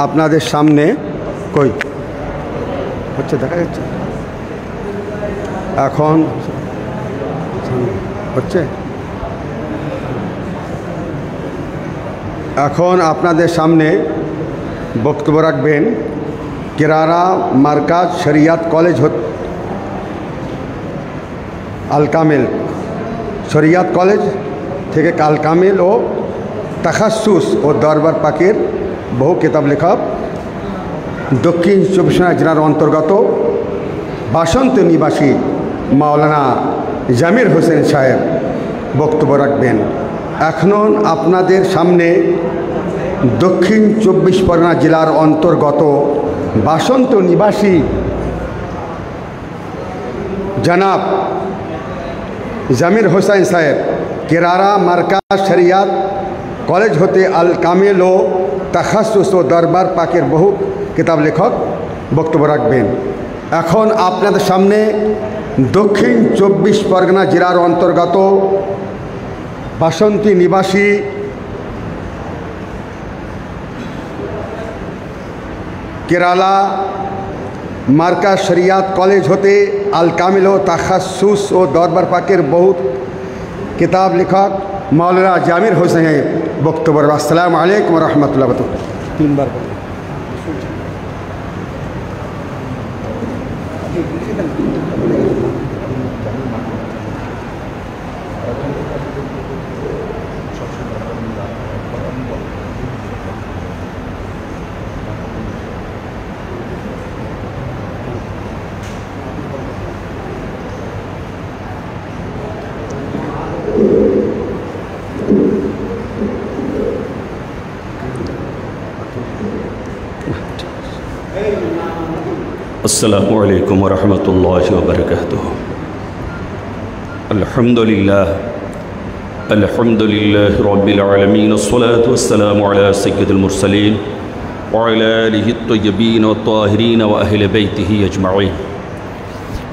আপনাদের সামনে কই হচ্ছে দেখা যাচ্ছে এখন হচ্ছে এখন আপনাদের সামনে বক্তব্য রাখবেন কেরারা মার্কাজ শরিয়াত কলেজ আল কামেল শরিয়াত কলেজ থেকে আল কামেল ও তাখাসুস ও দরবার পাকের বহু কিতাব লেখক দক্ষিণ চব্বিশ পরগনা জেলার অন্তর্গত বাসন্ত নিবাসী মাওলানা জামির হোসেন সাহেব বক্তব্য রাখবেন। এখন আপনাদের সামনে দক্ষিণ চব্বিশ পরগনা জেলার অন্তর্গত বাসন্ত নিবাসী জনাব জামির হোসেন সাহেব কেরারা মার্কাজ শরিয়াত কলেজ হতে আল কামেল ও তাখাসুস ও দরবার পাকের বহু কিতাব লেখক বক্তব্য রাখবেন। এখন আপনাদের সামনে দক্ষিণ চব্বিশ পরগনা জেলার অন্তর্গত বাসন্তী নিবাসী কেরালা মার্কাজ শরিয়াত কলেজ হতে আল কামেল ও তাখাসুস ও দরবার পাকের বহু কিতাব লেখক মাওলানা জামির হোসেন বক্তব্য। আসসালামু আলাইকুম রহমতুল্লাহ। তিনবার अस्सलामु अलैकुम वरहमतुल्लाहि वबरकातुहू। अल्हम्दुलिल्लाह रब्बिल आलमीन अस्सलातु वस्सलामु अला सय्यिदिल मुरसलीन व अला आलिहि अत्तय्यबीन वत्ताहिरीन व अहलि बैतिहि अजमईन।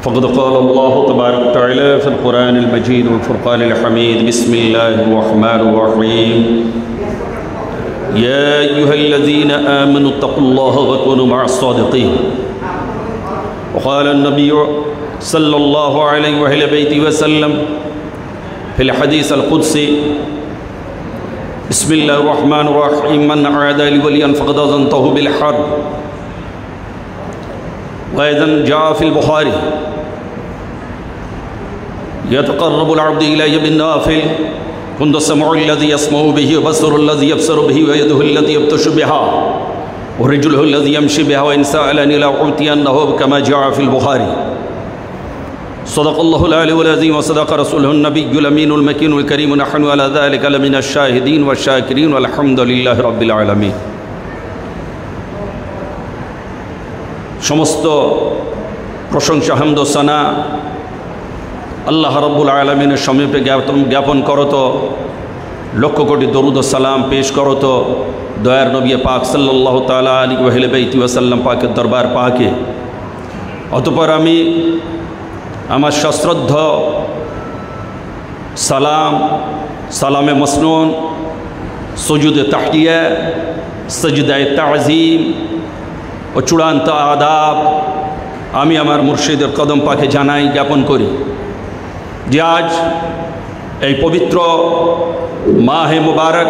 फ़क़द क़ाल अल्लाहु तबारक व तआला फ़िल क़ुरानिल मजीद वल फ़ुरक़ानिल हमीद। बिस्मिल्लाहिर रहमानिर रहीम। या अय्युहल्लज़ीना आमनु तक़ुल्लाह व कुनू मअस-सादिक़ीन। वक़ाल नबी सल्लल्लाहु अलैहि वसल्लम फ़िल हदीस अल क़ुदसी बिस्मिल्लाहिर रहमानिर रहीम मन आदा ली वलियन फ़क़द अज़नतहु बिल हर्ब। व अयज़न जा फ़िल बुख़ारी यतक़र्रबुल अब्दु इलय्या बिन नाफ़िल कुन्तु समउल लज़ी यस्मउ बिही व बसरुल लज़ी यबसरु बिही व यदुहुल लज़ी यब्तशु बिहा व रिजुलुहु लज़ी यमशी बिहा व इन सअलनी लअउतियन्नहु कमा जाअ फ़िल बुख़ारी। सदक़ल्लाहुल अलियुल अज़ीम व सदक़ रसूलुहुन नबियुल अमीनुल मकीनुल करीम। नहनु अला ज़ालिका लमिनश शाहिदीन वश शाकिरीन वल्हम्दुलिल्लाहि रब्बिल आलमीन। समस्त प्रशंसा हामद व सना अल्लाह रब्बुल आलमीনের समीपे ज्ञापन करत लक्ष कोटी दरूद व सलाम पेश करत दयार नबी पाक सल्लल्लाहु ताला अलैहि वसल्लम पाकेर दरबार पाके। अतपर आमी आमार सश्रद्ध सालाम सालामे मसनून सुजूदे ताहिया सजदाए ताज़ीम और चूड़ान्त आदाब आमी आमार मुर्शिदेर कदम पाके जानाई ज्ञापन करी जे आज এই পবিত্র মাহে মুবারক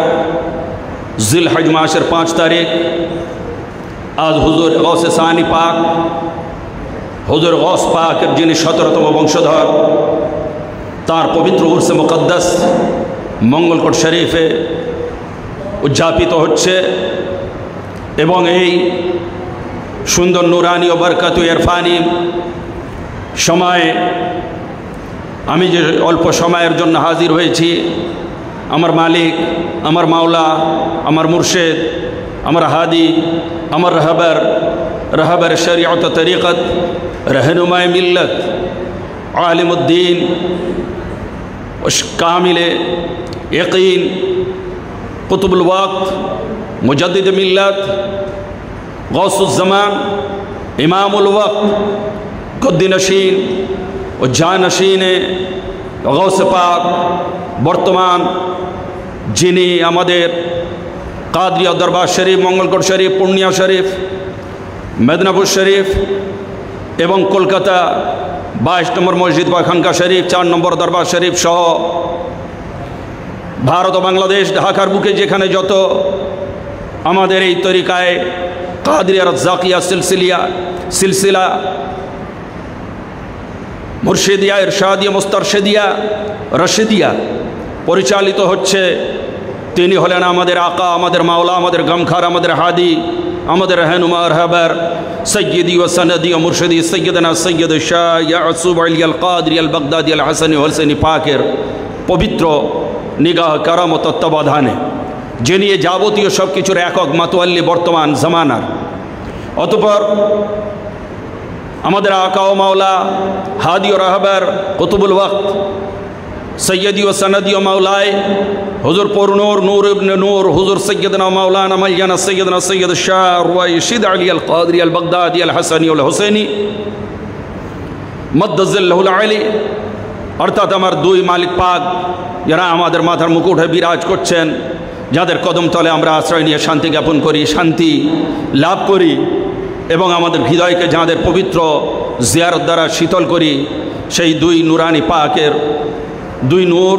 জিলহজ মাসের 5 তারিখ आज हुजूर गौसे सानी पाक हुजूर गौस पाक जिनि 17तम वंशधर तार पवित्र उर्से मुकद्दस मंगलकोट शरीफे उद्यापित होच्छे एवं এই सुंदर नूरानी ও बरकत ও इरफानी সময়ে আমি যে অল্প সময়ের জন্য হাজির হয়েছি আমার মালিক আমার মাওলা আমার মুর্শিদ আমার হাদি আমার रहबर शरीअत तरीक़त रहनुमाए मिल्लत आलिमुद्दीन कामिल यकीन कुतुबुल वक्त मुजद्दिद मिल्लत गौसुज़्ज़मान इमामुल वक्त गद्दी-नशीन और जानशीन गौस पाक बर्तमान जिनी आमादेर কাদরিয়া দরবার শরীফ, মঙ্গলকোট শরীফ, পূর্ণিয়া শরীফ, মেদিনীপুর শরীফ এবং কলকাতা 22 নম্বর মসজিদ বা খানকা শরীফ, 4 নম্বর দরবার শরীফ সহ ভারত ও বাংলাদেশ, ঢাকার বুকে যেখানে যত আমাদের এই তরিকায় কাদরিয়া রাজ্জাকিয়া সিলসিলা মুর্শিদিয়া, ইরশাদিয়া, মুস্তারশিদিয়া, রশিদিয়া পরিচালিত হচ্ছে, তিনি হলেন আমাদের আকা, আমাদের মাওলা, আমাদের গমখার, আমাদের হাদি, আমাদের রহনুমা রহবার সৈয়দি ও সনদি ও মুর্শিদি সৈয়দনা সৈয়দ শাহ ইয়াসুব আলী আল কাদরি আল বাগদাদি আল হাসানি হোসেনি পাকের পবিত্র নিগাহ কারাম ও তত্ত্বাবধানে, যিনি যাবতীয় সব কিছুর একক মাতোয়াল্লি বর্তমান জামানার। অতঃপর আমাদের আকা ও মাওলা হাদি ও রাহবার কুতুবুল ওয়াক্ত সৈয়দি ও সনদি ও মাওলায় হুজুর পূর্ণুর নূর ইবনে নূর হুজুর সৈয়দনা মাওলানা মাইয়ানা সৈয়দনা সৈয়দ শাহ রশিদ আলী আল কাদরি আল বাগদাদি আল হাসানি আল হোসেনি মদ্দাজিল্লাহুল আলী, অর্থাৎ আমার দুই মালিক পাক যারা আমাদের মাথার মুকুটে বিরাজ করছেন, যাদের কদম তলে আমরা আশ্রয় নিয়ে শান্তি জ্ঞাপন করি, শান্তি লাভ করি এবং আমাদের হৃদয়কে যাদের পবিত্র জিয়ারত দ্বারা শীতল করি, সেই দুই নুরানি পাকের দুই নূর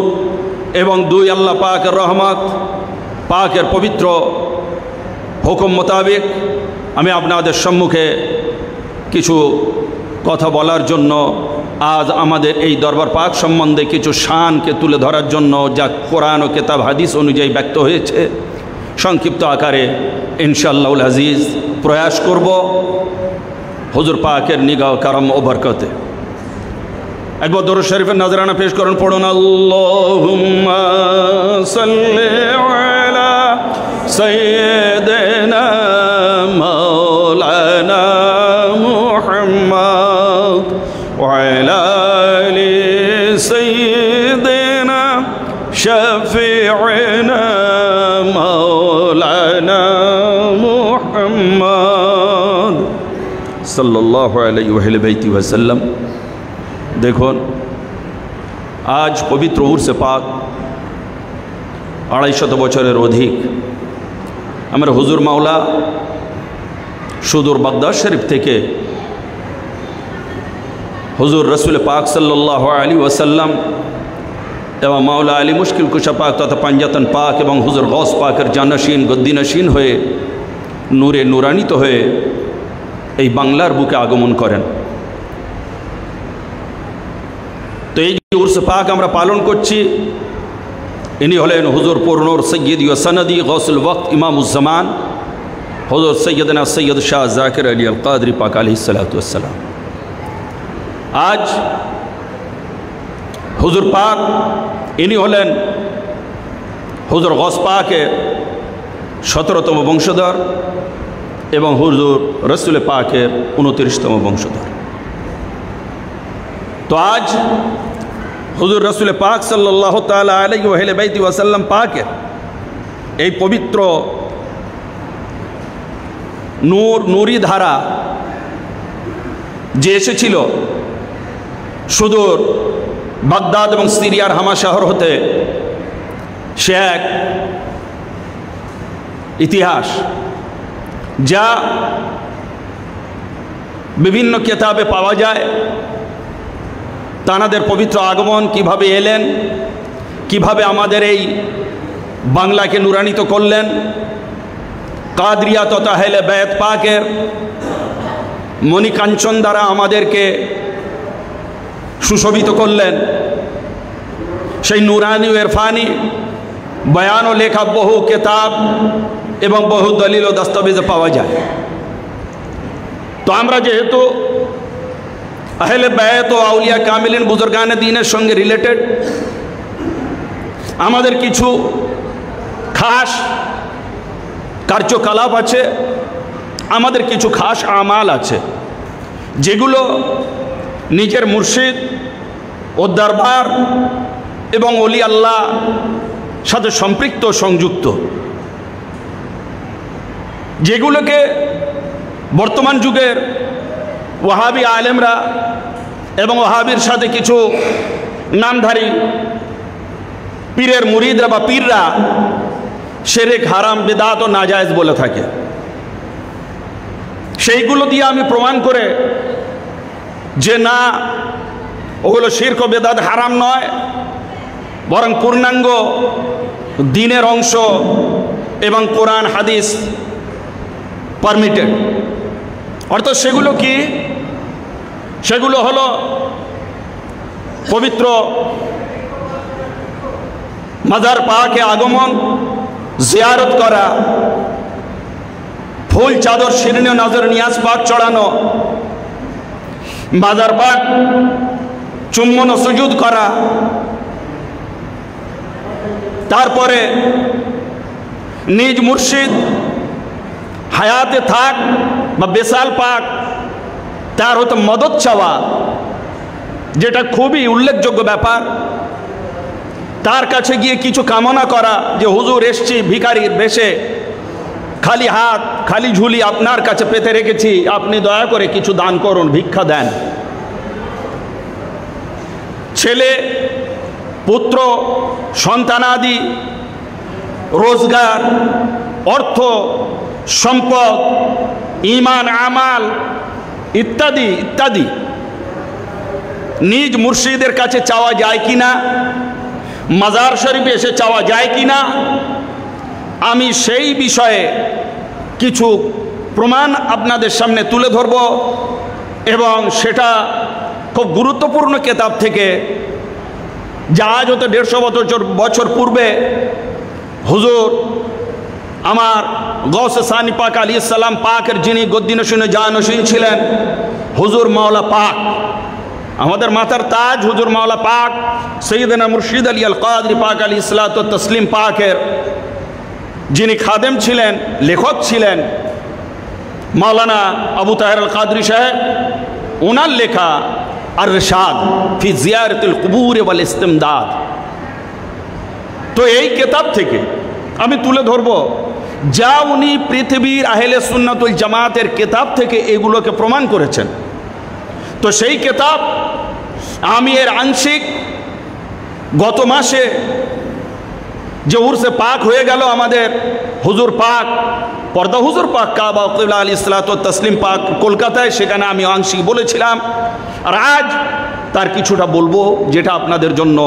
এবং দুই আল্লাহ পাকের রহমত পাকের পবিত্র হুকুম মোতাবেক আমি আপনাদের সম্মুখে কিছু কথা বলার জন্য, আজ আমাদের এই দরবার পাক সম্বন্ধে কিছু শানকে তুলে ধরার জন্য যা কোরআন ও কিতাব হাদিস অনুযায়ী ব্যক্ত হয়েছে সংক্ষিপ্ত আকারে ইনশাআল্লাহুল আজিজ প্রয়াস করব হুজুর পাকের নিগাহ কারম ও বরকতে। একবার দরুদ শরীফের নজরানা পেশ করুন, পড়ুন আল্লাহুম্মা সাল্লি আলা সাইয়্যিদিনা মাওলানা মুহাম্মদ ওয়া আলা আলি সাইয়্যিদিনা শাফিঈনা মাওলানা মুহাম্মদ সাল্লাল্লাহু আলাইহি ওয়া সাল্লাম। দেখুন, আজ পবিত্র উরসে পাক 250 বছরের অধিক আমরা হুজুর মাওলা সুদূর বাগদাদ শরীফ থেকে হুজুর রসুল পাক সাল্লাল্লাহু আলাইহি ওয়াসাল্লাম এবং মাওলা আলী মুশকিল কুশা পাক তথা পাঞ্জাতন পাক এবং হুজুর গৌস পাকের জানশীন গদ্দিনশীন হয়ে নূরে নূরানিত হয়ে এই বাংলার বুকে আগমন করেন। তো এই যে উরস পাক আমরা পালন করছি, ইনি হলেন হুজুর পূর্ণুর সৈয়দি ও সনদি গৌসুল ওয়াক্ত ইমামুজ্জামান হুজুর সৈয়দনা সৈয়দ শাহ জাকির আলী আল কাদরি পাক আলাইহিস সালাতু ওয়াস সালাম। আজ হুজুর পাক ইনি হলেন হুজুর গৌস পাকের 17তম বংশধর এবং হুজুর রসুল পাকের 29তম বংশধর। তো আজ হুজুর রসুল পাক সাল্লাল্লাহু তাআলা আলাইহি ওয়া সাল্লাম পাকের এই পবিত্র নূরি ধারা যে এসেছিল সুদূর বাগদাদ এবং সিরিয়ার হামা শহর হতে, সে এক ইতিহাস যা বিভিন্ন কিতাবে পাওয়া যায়। তানাদের পবিত্র আগমন কিভাবে এলেন, কিভাবে আমাদের এই বাংলাকে নুরানিত করলেন, কাদরিয়া তথা আহলে বাইত পাকের মণিকাঞ্চন দ্বারা আমাদেরকে সুশোভিত করলেন, সেই নুরানি ও ইরফানি বয়ান ও লেখা বহু কিতাব এবং বহু দলিল ও দস্তাবেজে পাওয়া যায়। তো আমরা যেহেতু আহলে বাইত ও আউলিয়া কামিলিন বুজুর্গানে দ্বীনের সঙ্গে রিলেটেড, আমাদের কিছু খাস কার্যকলাপ আছে, আমাদের কিছু খাস আমাল আছে, যেগুলো নিজের মুর্শিদ ও দরবার এবং ওলি আল্লাহ সাথে সম্পৃক্ত সংযুক্ত, যেগুলোকে বর্তমান যুগের ওয়াহাবি আলেমরা এবং ওয়াহাবির সাথে কিছু নামধারী পীরের মুরিদরা বা পীররা শিরক, হারাম, বিদআত ও নাজায়েজ বলে থাকে। সেইগুলো দিয়ে আমি প্রমাণ করে যে না, ওগুলো শিরক ও বিদআত হারাম নয়, বরং পূর্ণাঙ্গ দ্বীনের অংশ এবং কোরআন হাদিস পারমিটেড। অর্থাৎ সেগুলো কি? সেগুলো হলো পবিত্র মাজার পাকে আগমন, জিয়ারত করা, ফুল, চাদর, শিরনি, নজর, নিয়াজ পাক চড়ানো, মাজার পাক চুম্বন ও সুজুদ করা, তারপরে নিজ মুর্শিদ হায়াতে থাক বা বেসাল পাক তার হতে মদত চাওয়া, যেটা খুবই উল্লেখযোগ্য ব্যাপার। তার কাছে গিয়ে কিছু কামনা করা যে হুজুর এসছি ভিখারির বেশে, খালি হাত খালি ঝুলি আপনার কাছে পেতে রেখেছি, আপনি দয়া করে কিছু দান করুন, ভিক্ষা দেন। ছেলে, পুত্র, সন্তানাদি, রোজগার, অর্থ, সম্পদ, ঈমান, আমাল ইত্যাদি ইত্যাদি নিজ মুর্শিদের কাছে চাওয়া যায় কিনা, মাজার শরীফে এসে চাওয়া যায় কিনা, আমি সেই বিষয়ে কিছু প্রমাণ আপনাদের সামনে তুলে ধরব এবং সেটা খুব গুরুত্বপূর্ণ কিতাব থেকে, যা আজ হতে 150 বছর পূর্বে হুজুর আমার গৌসে সানি পাক আলাইহিস সালাম পাকের যিনি গদ্দিনশীনে জানশীন ছিলেন, হুজুর মাওলা পাক, আমাদের মাথার তাজ হুজুর মাওলা পাক সৈয়দনা মুর্শিদ আলী আল কাদরি পাক আলাইহিস সালাতু ওয়াত তাসলিম পাকের যিনি খাদেম ছিলেন, লেখক ছিলেন, মাওলানা আবু তাহের আল কাদরি সাহেব, ওনার লেখা আর ইরশাদ ফি জিয়ারাতুল কুবুর ওয়াল ইস্তিমদাদ। তো এই কিতাব থেকে আমি তুলে ধরব যা উনি পৃথিবীর আহলে সুন্নাতুল জামাতের কিতাব থেকে এগুলোকে প্রমাণ করেছেন। তো সেই কিতাব আমি এর আংশিক গত মাসে যে উরসে পাক হয়ে গেল আমাদের হুজুর পাক, পর্দা হুজুর পাক কাবা কিবলা আলাইহিস সালাতু ওয়াত তাসলিম পাক কলকাতায়, সেখানে আমি আংশিক বলেছিলাম। আর আজ তার কিছুটা বলবো যেটা আপনাদের জন্য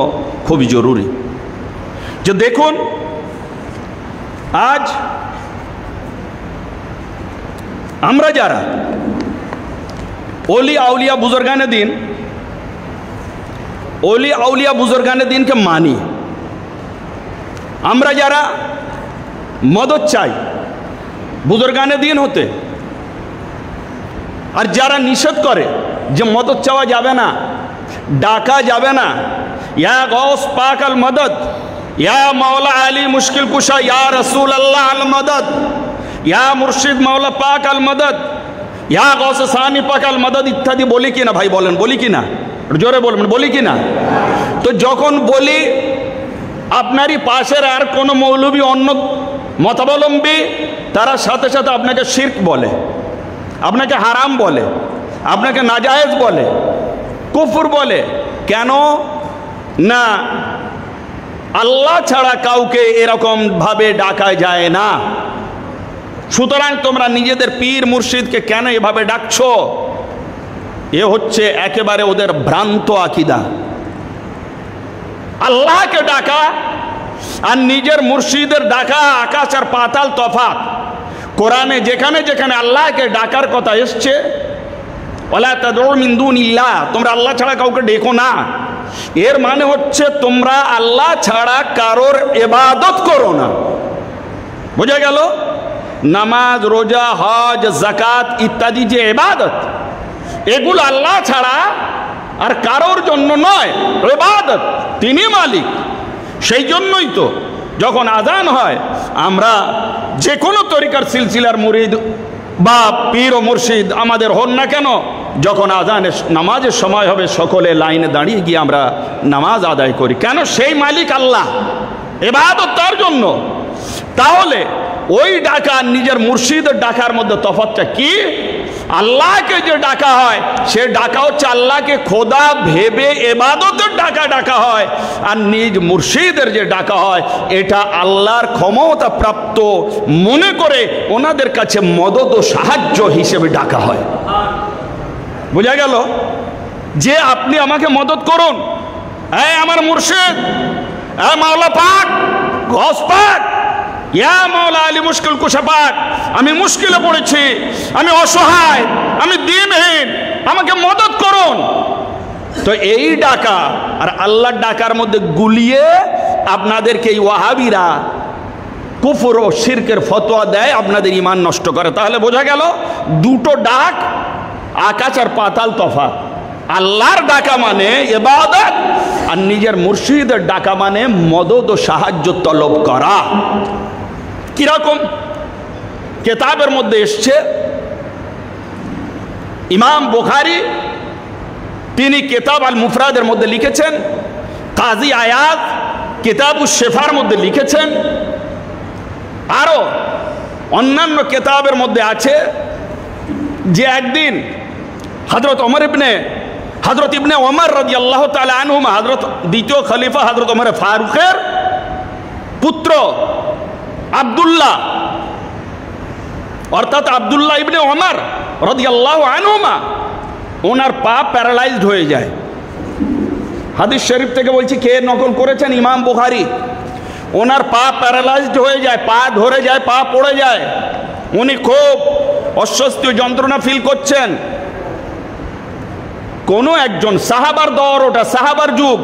খুবই জরুরি। যে দেখুন, আজ আমরা যারা ওলি আউলিয়া বুজুর্গানে দিন, ওলি আউলিয়া বুজুর্গানে দিনকে মানি, আমরা যারা মদত চাই বুজুর্গানে দিন হতে, আর যারা নিষেধ করে যে মদত চাওয়া যাবে না, ডাকা যাবে না, ইয়া গৌস পাক আল মদদ, ইয়া মাওলা আলী মুশকিল কুশা, ইয়া রসুল আল্লাহ আল মদদ, ইয়া মুর্শিদ মাওলা পাক আল মদদ, ইয়া গৌস সানি পাক আল মদদ ইত্যাদি বলি কিনা ভাই? বলেন বলি কিনা? জোরে বলবেন, বলি কিনা? তো যখন বলি, আপনারই পাশের আর কোনো মৌলবী অন্য মতাবলম্বী তারা সাথে সাথে আপনাকে শিরক বলে, আপনাকে হারাম বলে, আপনাকে নাজায়েজ বলে, কুফর বলে। কেন না? আল্লাহ ছাড়া কাউকে এরকম ভাবে ডাকা যায় না। সুতরাং তোমরা নিজেদের পীর মুর্শিদকে কেন এভাবে ডাকছো? এ হচ্ছে একেবারে ওদের ভ্রান্ত আকীদা। আল্লাহকে ডাকা আর নিজের মুর্শিদের ডাকা আকাশ আর পাতাল তফাৎ। কোরআনে যেখানে যেখানে আল্লাহকে ডাকার কথা এসছে, ওয়ালা তাদউ মিন দুনিল্লাহ, তোমরা আল্লাহ ছাড়া কাউকে ডেকো না, এর মানে হচ্ছে তোমরা আল্লাহ ছাড়া কারোর ইবাদত করো না। বোঝা গেল? নামাজ, রোজা, হজ, যাকাত ইত্যাদি যে ইবাদত, এগুলো আল্লাহ ছাড়া আর কারোর জন্য নয়, ইবাদত তিনি মালিক। সেই জন্যই তো যখন আজান হয় আমরা যে কোনো তরিকার সিলসিলার মুরিদ বা পীর ও মুর্শিদ আমাদের হন না কেন, যখন আজানের নামাজের সময় হবে সকলে লাইনে দাঁড়িয়ে গিয়ে আমরা নামাজ আদায় করি। কেন? সেই মালিক আল্লাহ, ইবাদত তার জন্য। তাহলে ওই ডাকা নিজের মুর্শিদের ডাকার মধ্যে তফাৎটা কি? আল্লাহকে যে ডাকা হয় সে ডাকা হচ্ছে আল্লাহকে খোদা ভেবে ইবাদতের ডাকা হয়, আর নিজ মুর্শিদের যে ডাকা হয় এটা আল্লাহর ক্ষমতা প্রাপ্ত মনে করে ওনাদের কাছে মদত ও সাহায্য হিসেবে ডাকা হয়। বোঝা গেল যে আপনি আমাকে মদত করুন, এই আমার মুর্শিদ, এই মাওলা পাক, গস পাক, ইয়া মাওলা আলী মুশকিল কুশা পাক, আমি মুশকিলে পড়েছি, আমি অসহায়, আমি দিনহীন, আমাকে মদত করুন। তো এই ডাকা আর আল্লাহর ডাকার মধ্যে গুলিয়ে আপনাদেরকে এই ওয়াহাবিরা কুফর ও শিরকের ফতোয়া দেয়, আপনাদের ঈমান নষ্ট করে। তাহলে বোঝা গেল দুটো ডাক আকাশ আর পাতাল তফাৎ। আল্লাহর ডাকা মানে ইবাদত, আর নিজের মুর্শিদের ডাকা মানে মদদ ও সাহায্য তলব করা। কিরকম? কিতাবের মধ্যে এসছে, ইমাম বুখারী তিনি কিতাব আল মুফরাদের মধ্যে লিখেছেন, কাজী আয়াদ কিতাবুশ শিফার মধ্যে লিখেছেন, আরো অন্যান্য কিতাবের মধ্যে আছে যে একদিন হযরত ইবনে ওমর রাদিয়াল্লাহু তাআলা আনহুমা, হযরত দ্বিতীয় খলিফা হযরত ওমর ফারুকের পুত্র আব্দুল্লাহ, অর্থাৎ আব্দুল্লাহ ইবনে ওমর রাদিয়াল্লাহু আনহুমা, ওনার পা প্যারালাইজড হয়ে যায়। হাদিস শরীফ থেকে বলছি, কে নকল করেছেন? ইমাম বুখারী। ওনার পা প্যারালাইজড হয়ে যায়, পা ধরে যায়, পা পড়ে যায়, উনি খুব অস্বস্তি যন্ত্রণা ফিল করছেন। কোনো একজন সাহাবার দর, ওটা সাহাবার যুগ,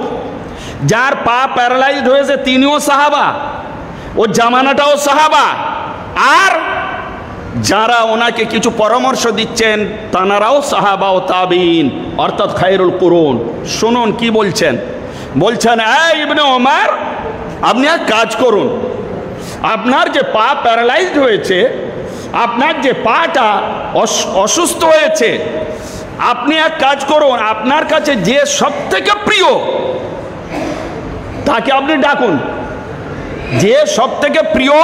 যার পা প্যারালাইজড হয়েছে তিনিও সাহাবা, ও জামানাটাও সাহাবা, আর যারা ওনাকে কিছু পরামর্শ দিচ্ছেন তানারাও সাহাবা ও তাবিন, অর্থাৎ খায়রুল কুরুন। শুনুন কি বলছেন। বলছেন, এই ইবনে ওমর, আপনি এক কাজ করুন, আপনার যে পা প্যারালাইজড হয়েছে, আপনার যে পাটা অসুস্থ হয়েছে, আপনি এক কাজ করুন, আপনার কাছে যে সব থেকে প্রিয় তাকে আপনি ডাকুন, যে সব থেকে প্রিয়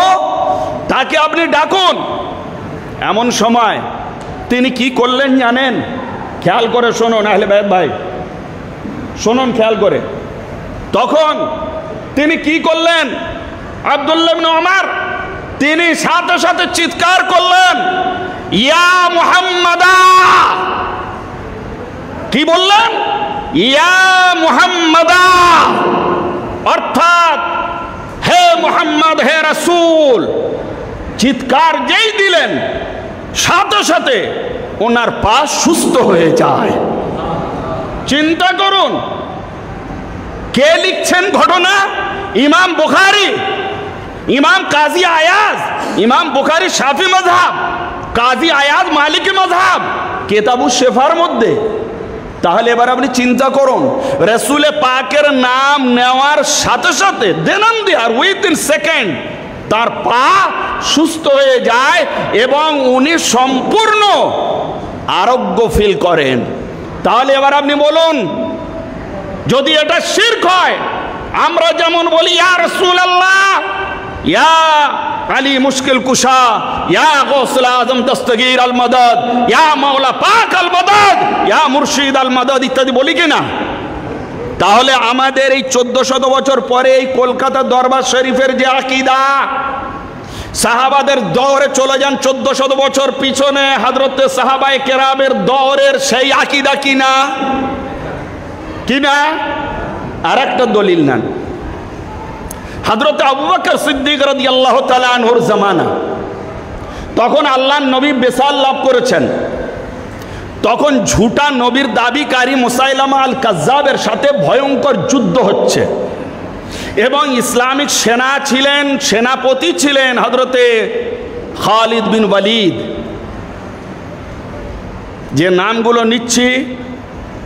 তাকে আপনি ডাকুন। এমন সময় তিনি কি করলেন জানেন? খেয়াল করে শুনুন আহলে বাইত ভাই, শুনুন খেয়াল করে। তখন তিনি কি করলেন? আব্দুল্লাহ ইবনে ওমর তিনি সাথে সাথে চিৎকার করলেন, ইয়া মুহাম্মাদা। কি বললেন? ইয়া মুহাম্মাদা, অর্থাৎ হে মুহাম্মদ, হে রাসূল। চিৎকার যেই দিলেন সাথে সাথে ওনার পা সুস্থ হয়ে যায়। চিন্তা করুন, কে লিখছেন ঘটনা? ইমাম বুখারী, ইমাম কাজী আয়াজ। ইমাম বুখারী শাফি মাযহাব, কাজী আয়াজ মালিকি মাযহাব, কিতাবুশ শিফার মধ্যে। তাহলে এবার আপনি চিন্তা করুন, রাসূলে পাকের নাম নেওয়ার সাথে সাথে দেনান্দিয়ার উইদিন সেকেন্ড তার পা সুস্থ হয়ে যায় এবং উনি সম্পূর্ণ আরোগ্য ফিল করেন। তাহলে এবার আপনি বলুন, যদি এটা শিরক হয়, আমরা যেমন বলি ইয়া রাসূলুল্লাহ, ইয়া আলী মুশকিল কুশা, ইয়া গৌসুল আজম দস্তগীর আল মদদ, ইয়া মাওলা পাক আল মদদ, ইয়া মুর্শিদ আল মদদ ইত্যাদি বলি কিনা? তাহলে আমাদের এই 1400 বছর পরে এই কলকাতা দরবার শরীফের যে আকীদা, সাহাবাদের দৌরে চলে যান 1400 বছর পিছনে, হযরতে সাহাবায়ে কেরামের দৌরের সেই আকীদা কিনা? কিনা? আর একটা দলিল নেন, হযরতে আবু বকর সিদ্দিক রাদিয়াল্লাহু তাআলা আনহুর জামানা, তখন আল্লাহর নবী বিসাল লাভ করেছেন। তখন ঝুটা নবীর দাবিকারী মুসাইলামা আল কাজ্জাবের সাথে ভয়ঙ্কর যুদ্ধ হচ্ছে, এবং ইসলামিক সেনা ছিলেন, সেনাপতি ছিলেন হযরতে খালিদ বিন ওয়ালিদ। যে নামগুলো নিচ্ছি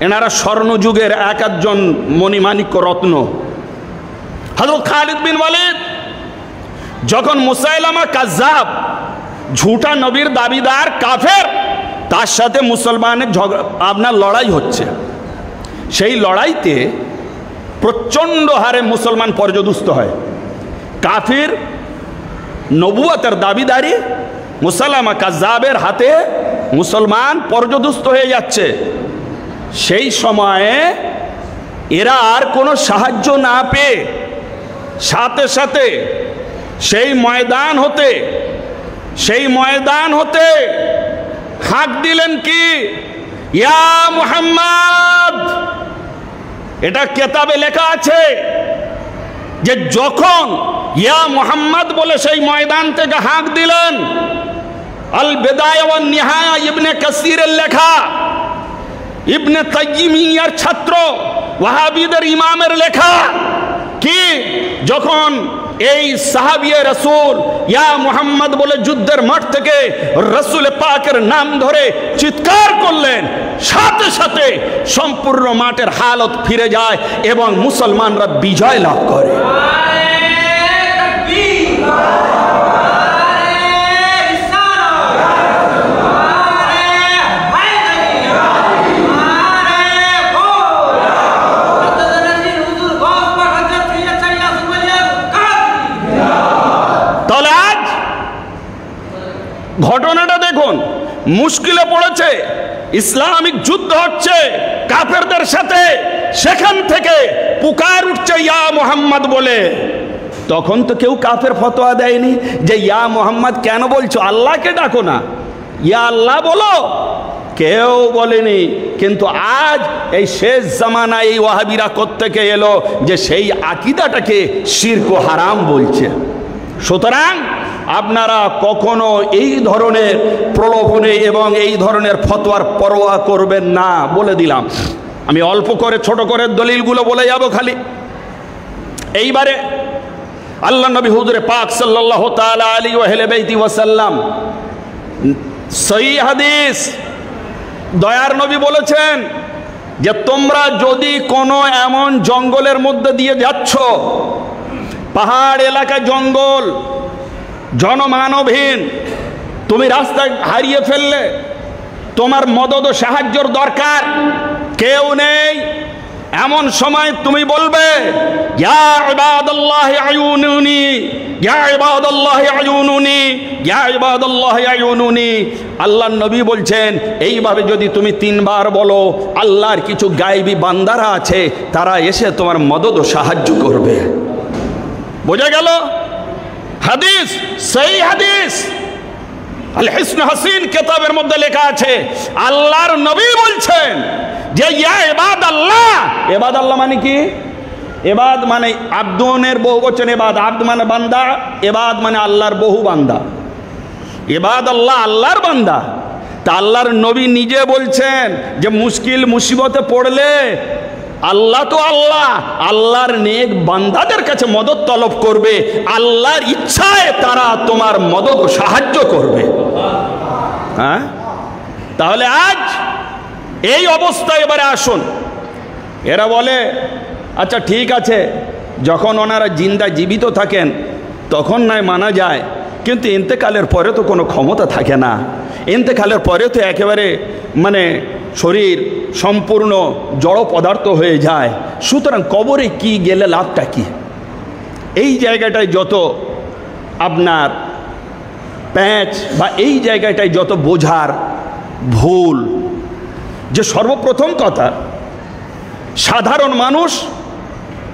এনারা স্বর্ণযুগের এক একজন মণিমাণিক্য রত্ন। হযরত খালিদ বিন ওয়ালিদ যখন মুসাইলামা কাজ্জাব, ঝুটা নবীর দাবিদার কাফের, তার সাথে মুসলমানের আপনার লড়াই হচ্ছে, সেই লড়াইতে প্রচণ্ড হারে মুসলমান পর্যদুস্ত হয়। কাফির নবুয়তের দাবিদারি মুসাইলামা কাজ্জাবের হাতে মুসলমান পর্যদুস্ত হয়ে যাচ্ছে, সেই সময়ে এরা আর কোনো সাহায্য না পেয়ে সাথে সাথে সেই ময়দান হতে হাঁক দিলেন কি, ইয়া মুহাম্মদ। এটা কেতাবে লেখা আছে যে যখন ইয়া মুহাম্মদ বলে সেই ময়দান থেকে হাঁক দিলেন, আল বিদায়া ওয়ান নিহায়া ইবনে কাসিরের লেখা, ইবনে তাইমিয়ার ছাত্র ওয়াহাবিদের ইমামের লেখা কি, যখন এই সাহাবিয়ে রাসূল ইয়া মুহাম্মদ বলে যুদ্ধের মাঠ থেকে রাসূল পাকের নাম ধরে চিৎকার করলেন, সাথে সাথে সম্পূর্ণ মাঠের হালত ফিরে যায় এবং মুসলমানরা বিজয় লাভ করে। ঘটনাটা দেখুন, মুশকিলে পড়েছে, ইসলামিক যুদ্ধ হচ্ছে কাফেরদের সাথে, সেখান থেকে পুকার উঠছে ইয়া মুহাম্মদ বলে। তখন তো কেউ কাফের ফতোয়া দেয়নি যে ইয়া মুহাম্মদ কেন বলছো, আল্লাহকে ডাকো না, ইয়া আল্লাহ বলো, কেউ বলেনি। কিন্তু আজ এই শেষ জামানায় এই ওয়াহাবিরা কোত্থেকে এলো যে সেই আকীদাটাকে শিরক ও হারাম বলছে। সুতরাং আপনারা কখনো এই ধরনের প্রলোভনে এবং এই ধরনের ফতোয়ার পরোয়া করবেন না, বলে দিলাম। আমি অল্প করে ছোট করে দলিলগুলো বলে যাব খালি। এইবারে আল্লাহ নবী হুজুরে পাক সাল্লাল্লাহু তাআলা আলাইহি ওয়া আহলি ওয়াসাল্লাম সহিহ হাদিস, দয়ার নবী বলেছেন যে তোমরা যদি কোনো এমন জঙ্গলের মধ্যে দিয়ে যাচ্ছ, পাহাড় এলাকা, জঙ্গল, জনমানবহীন, তুমি রাস্তা হারিয়ে ফেললে, তোমার মদদ ও সাহায্যর দরকার, কেউ নেই, এমন সময় তুমি বলবে ইয়া ইবাদাল্লাহি আয়ুনুনি, ইয়া ইবাদাল্লাহি আয়ুনুনি, ইয়া ইবাদাল্লাহি আয়ুনুনি। আল্লাহর নবী বলছেন এইভাবে যদি তুমি 3 বার বলো, আল্লাহর কিছু গায়েবী বান্দারা আছে, তারা এসে তোমার মদদ ও সাহায্য করবে। বোঝা গেল? হাদিস, সেই হাদিস আল হিসন হাসিন কিতাবের মধ্যে লেখা আছে, আল্লাহর নবী বলছেন যে ইয়া ইবাদাল্লাহ। ইবাদাল্লাহ মানে কি? ইবাদ মানে আব্দুনের বহুবচন, ইবাদ, আব্দ মানে বান্দা, ইবাদ মানে আল্লাহর বহু বান্দা। ইবাদাল্লাহ আল্লাহর বান্দা। তা আল্লাহর নবী নিজে বলছেন যে মুশকিল মুসিবতে পড়লে আল্লাহ তো আল্লাহ, আল্লাহর নেক বান্দাদের কাছে মদদ তলব করবে, আল্লাহর ইচ্ছায় তারা তোমার মদদ ও সাহায্য করবে। হ্যাঁ, তাহলে আজ এই অবস্থায় এবারে আসুন। এরা বলে আচ্ছা ঠিক আছে, যখন ওনারা জিন্দা জীবিত থাকেন তখন নয় মানা যায়, কিন্তু ইন্তেকালের পরে তো কোনো ক্ষমতা থাকে না, ইন্তেকালের পরে তো একেবারে মানে শরীর সম্পূর্ণ জড় পদার্থ হয়ে যায়, সুতরাং কবরে কি গেলে লাভটা কি? এই জায়গাটায় যত আপনার প্যাঁচ বা এই জায়গাটায় যত বোঝার ভুল, যে সর্বপ্রথম কথা সাধারণ মানুষ,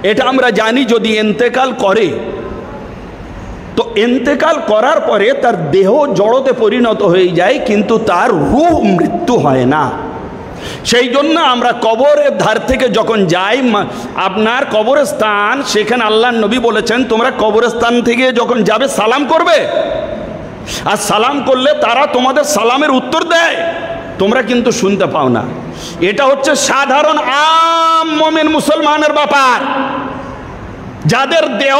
এটা আমরা জানি যদি ইন্তেকাল করে তো ইন্তেকাল করার পরে তার দেহ জড়তে পরিণত হয়ে যায়, কিন্তু তার রূহ মৃত্যু হয় না। সেই জন্য আমরা কবরের ধার থেকে যখন যাই, আপনার কবরস্থান, সেখানে আল্লাহর নবী বলেছেন তোমরা কবরস্থান থেকে যখন যাবে সালাম করবে, আর সালাম করলে তারা তোমাদের সালামের উত্তর দেয়, তোমরা কিন্তু শুনতে পাও না। এটা হচ্ছে সাধারণ আম মুমিন মুসলমানের ব্যাপার, যাদের দেহ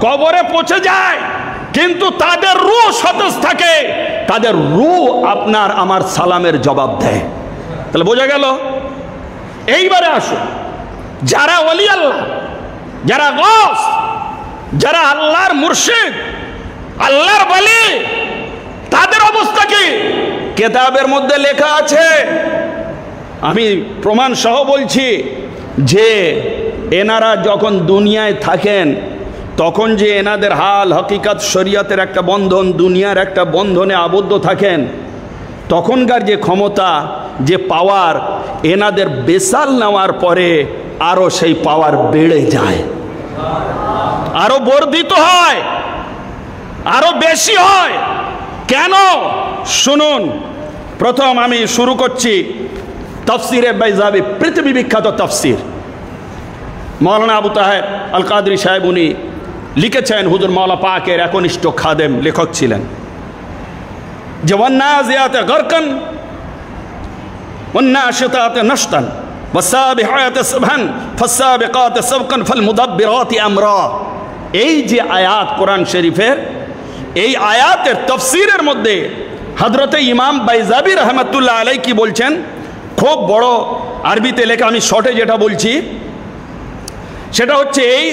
কবরে পৌঁছে যায় কিন্তু তাদের রূহ সতেজ থাকে, তাদের রূহ আপনার আমার সালামের জবাব দেয়। তাহলে বোঝা গেল? এইবারে আসুন, যারা ওলি আল্লাহ, যারা গৌস, যারা আল্লাহর মুর্শিদ, আল্লাহর ওলি, তাদের অবস্থা কি? কিতাবের মধ্যে লেখা আছে, আমি প্রমাণ সহ বলছি, যে এনারা যখন দুনিয়ায় থাকেন তখন যে এনাদের হাল হকিকত, শরিয়তের একটা বন্ধন, দুনিয়ার একটা বন্ধনে আবদ্ধ থাকেন, তখনকার যে ক্ষমতা, যে পাওয়ার, এনাদের বেসাল নেওয়ার পরে আরো সেই পাওয়ার বেড়ে যায়, আরো বর্ধিত হয়, আরো বেশি হয়। কেন? শুনুন, প্রথম আমি শুরু করছি তাফসিরে বাইজাবি, পৃথিবী বিখ্যাত তাফসির। মৌলানা আবু তাহের আল কাদরি সাহেব উনি লিখেছেন, হুজুর মাওলা পাকের একনিষ্ঠ খাদেম লেখক ছিলেন, যে ওয়ান্নাজিয়াতে গরকান ওয়ান্নাশিতাতে নশতান ওয়াসাবিহাতে সাবহান ফাসাবিকাতে সাবকান ফালমুদাব্বিরাতি আমরা। এই যে আয়াত কোরআন শরীফের, এই আয়াতের তাফসীরের মধ্যে হযরতে ইমাম বাইজাবি রাহমাতুল্লাহ আলাইহি কি বলছেন, খুব বড় আরবিতে লেখা, আমি শর্টে যেটা বলছি সেটা হচ্ছে এই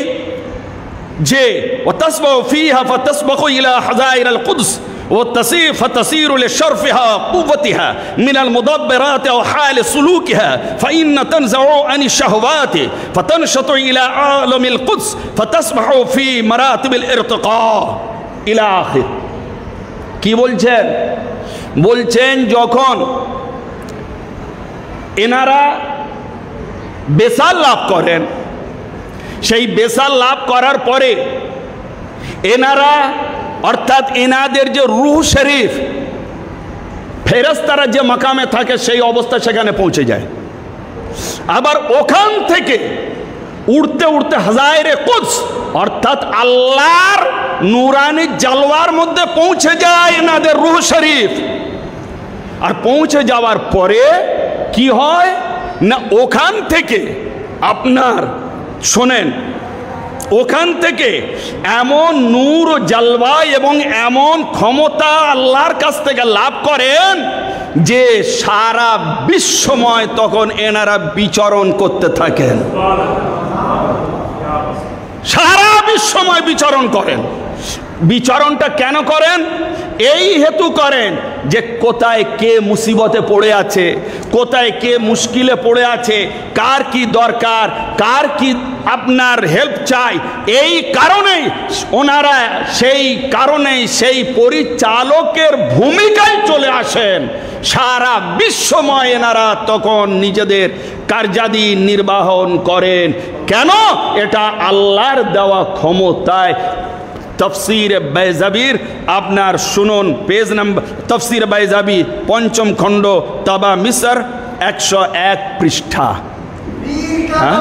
যে ওয়াতাসবাহু ফিহা ফাতাসবাহু ইলা হাযাইরিল কুদস والتصير فتسير لشرفها قوتها من المدبرات أو حال سلوكها فإن تنزع عن الشهوات فتنشط إلى عالم القدس فتصبح في مراتب الارتقاء إلى آخر। কি বলছেন? বলছেন যখন এনারা বেসাল লাভ করেন, সেই বেসাল লাভ করার পরে এনারা অর্থাৎ এনাদের যে রূহ শরীফ, ফেরেশতারা যে মাকামে থাকে সেই অবস্থা সেখানে পৌঁছে যায়। আবার ওখান থেকে উড়তে উড়তে হাজারে কুদস অর্থাৎ আল্লাহর নূরানি জালওয়ার মধ্যে পৌঁছে যায় এনাদের রূহ শরীফ। আর পৌঁছে যাওয়ার পরে কি হয় না, ওখান থেকে আপনার শোনেন, ওখান থেকে এমন নূর জালওয়া এবং এমন ক্ষমতা আল্লাহর কাছ থেকে লাভ করেন যে সারা বিশ্বময় তখন এনারা বিচরণ করতে থাকেন, সারা বিশ্বময় বিচরণ করেন। বিচরণটা কেন করেন? এই হেতু করেন যে কোথায় কে মুসিবতে পড়ে আছে, কোথায় কে মুশকিলে পড়ে আছে, কার কি দরকার, কার কি আপনার হেল্প চাই, এই কারণেই ওনারা সেই পরিচালকের ভূমিকায় চলে আসেন। সারা বিশ্বময় এনারা তখন নিজেদের কার্যাদি নির্বাহন করেন। কেন? এটা আল্লাহর দেওয়া ক্ষমতায়। তফসিরে বাইজাবির আপনার শুনুন, পেজ নাম্বার তফসিরে বাইজাবি ৫ম খণ্ড, তাবা মিসর, ১০১ পৃষ্ঠা। হ্যাঁ,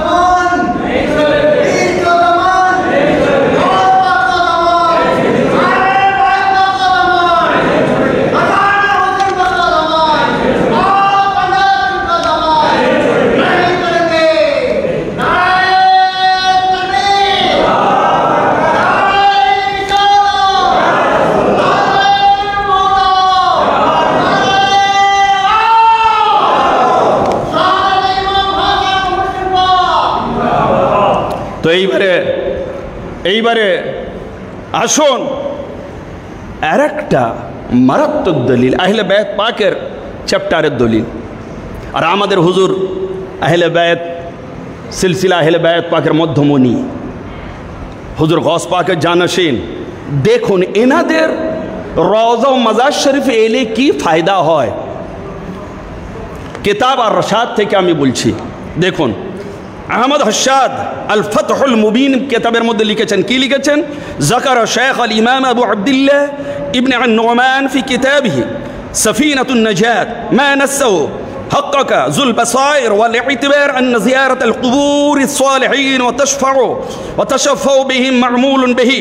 তো এইবারে আসুন আর একটা মারাত্মক দলিল, আহলে বায়াত পাকের চ্যাপ্টারের দলিল। আর আমাদের হুজুর আহলে বায়াত সিলসিলা আহলে বায়াত পাকের মধ্যমণি হুজুর গৌস পাকের জানাশীন। দেখুন এনাদের রওজা ও মাজার শরীফ এলে কি ফায়দা হয়। কিতাব আর রশাদ থেকে আমি বলছি, দেখুন আহমদ হসাদ আল ফতহুল মুবিন কিতাবের মধ্যে লিখেছেন, কি লিখেছেন? যাকার শেখ আল ইমাম আবু আব্দুল্লাহ ইবনে আন-নুমান ফি কিতাবিহি সাফিনাতুন নাজাত মা নাসাউ حقق ذو البصائر والاعتبار أن زيارة القبور الصالحين وتشفع بهم معمول به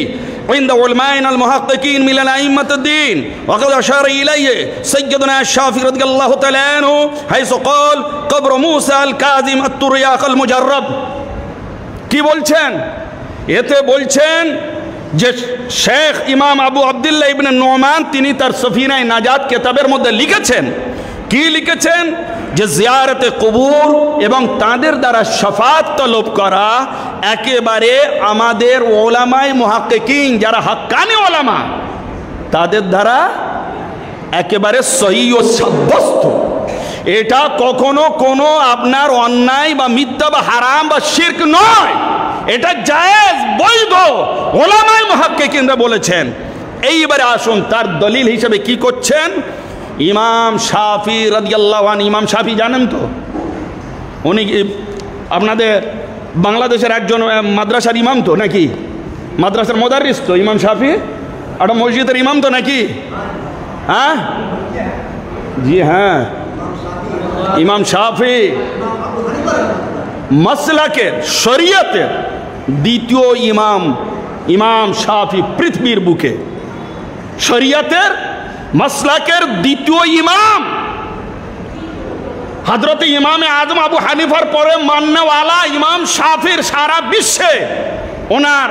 عند علمائنا المحققين من الأئمة الدين، وقد أشار إليه سيدنا الشافعي رضي الله تعالى عنه حيث قال قبر موسى الكاظم الترياق المجرب। কি বলছেন? এতে বলছেন যে শেখ ইমাম আবু আব্দুল্লাহ ইবনে নুমান তিনি তার সফিনায়ে নাজাত কিতাবের মধ্যে লিখেছেন, কি লিখেছেন? যে জিয়ারতে কবর এবং তাদের দ্বারা শাফাত তলব করা একেবারে আমাদের ওলামায়ে মুহাক্কিকিন যারা হাক্কানি ওলামা তাদের দ্বারা একেবারে সহিহ ও সাব্যস্ত। এটা কখনো কোনো আপনার অন্যায় বা মিথ্যা বা হারাম বা শিরক নয়, এটা জায়েজ বৈধ ওলামায়ে মুহাক্কিকিনরা বলেছেন। এইবারে আসুন তার দলিল হিসেবে কি করছেন? ইমাম শাফি রাদিয়াল্লাহু আনহু। ইমাম শাফি জানেন তো, উনি আপনাদের বাংলাদেশের একজন মাদ্রাসার ইমাম তো নাকি, মাদ্রাসার মুদাররিস তো ইমাম শাফি, একটা মসজিদের ইমাম তো নাকি? হ্যাঁ, জি হ্যাঁ, ইমাম শাফি মাসলাকের শরিয়তের দ্বিতীয় ইমাম। ইমাম শাফি পৃথিবীর বুকে শরিয়তের মাসলাকের দ্বিতীয় ইমাম। হযরত ইমামে আজম আবু হানিফার পরে মাননেওয়ালা ইমাম শাফির সারা বিশ্বে ওনার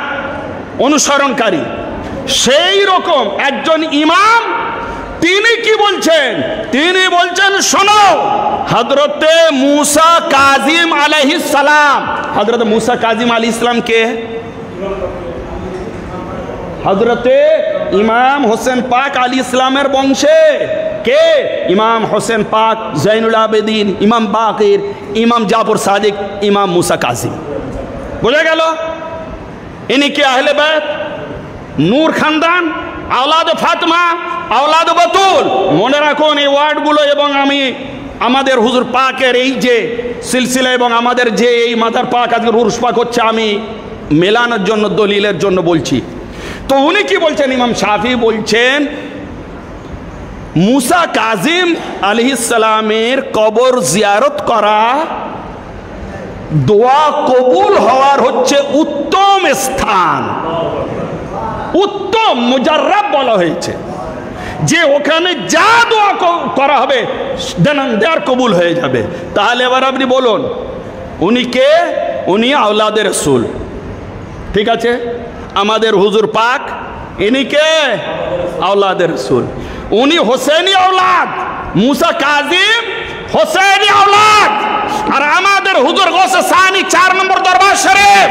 অনুসরণকারী। সেই রকম একজন ইমাম, তিনি কি বলছেন? তিনি বলছেন শোনো, হযরতে মুসা কাজিম আলাইহিস সালাম। হযরতে মুসা কাজিম আলাইহিস সালাম কে? হযরতে ইমাম হোসেন পাক আলাইহিস সালামের বংশে। কে? ইমাম হোসেন পাক, জৈনুল আবেদিন, ইমাম বাকির, ইমাম জাফর সাদিক, ইমাম মুসা কাজিম। বোঝা গেল? ইনি কে? আহলে বাইত, নূর খানদান, আওলাদ ফাতেমা, আওলাদ বাতুল। মনে রাখুন এই ওয়ার্ডগুলো, এবং আমি আমাদের হুজুর পাকের এই যে সিলসিলা এবং আমাদের যে এই মাদার পাক আজকে উরুস পাক হচ্ছে, আমি মেলানোর জন্য, দলিলের জন্য বলছি। তো উনি কি বলছেন? ইমাম শাফি বলছেন মুসা কাজিম আলাইহিস সালামের কবর জিয়ারত করা দোয়া কবুল হওয়ার হচ্ছে উত্তম স্থান। উত্তম, মুজাররাব বলা হয়েছে যে ওখানে যা দোয়া করা হবে দেনার কবুল হয়ে যাবে। তাহলে এবার আপনি বলুন উনি কে? উনি আওলাদের রাসূল। ঠিক আছে, আমাদের হুজুর পাক ইনি কে? আওলাদের রাসূল। উনি হোসেনি আওলাদ, মুসা কাজিম হোসেনি আওলাদ। আর আমাদের হুজুর গৌসে সানি 4 নম্বর দরবার শরীফ,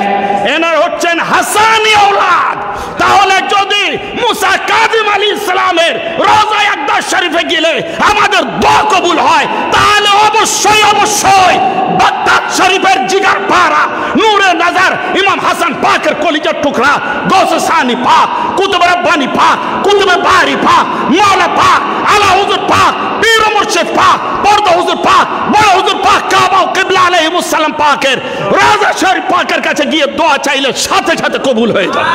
এনার হচ্ছেন হাসানি আওলাদ। তাহলে যদি মুসা কাজিম আলাইহিস সালামের রওজা আকদাস শরীফে গেলে আমাদের দোয়া কবুল হয়, তাহলে অবশ্যই অবশ্যই বাগদাদ শরীফের জিগার পারা নূরে নজর ইমাম হাসান পাকের কলিজার টুকরা গৌসে সানি পাক, কুতুব রব্বানি পাক, কুতুব বারি পাক, মাওলা পাক, আলা হুজুর পাক, পীর মুর্শিদ পাক, পর্দা হুজুর পাক, বড় হুজুর পাক, কাবা ও কিবলা আলাইহিস সালাম পাকের রওজা শরীফ পাকের কাছে গিয়ে দোয়া চাইলে সাথে সাথে কবুল হয়ে যায়।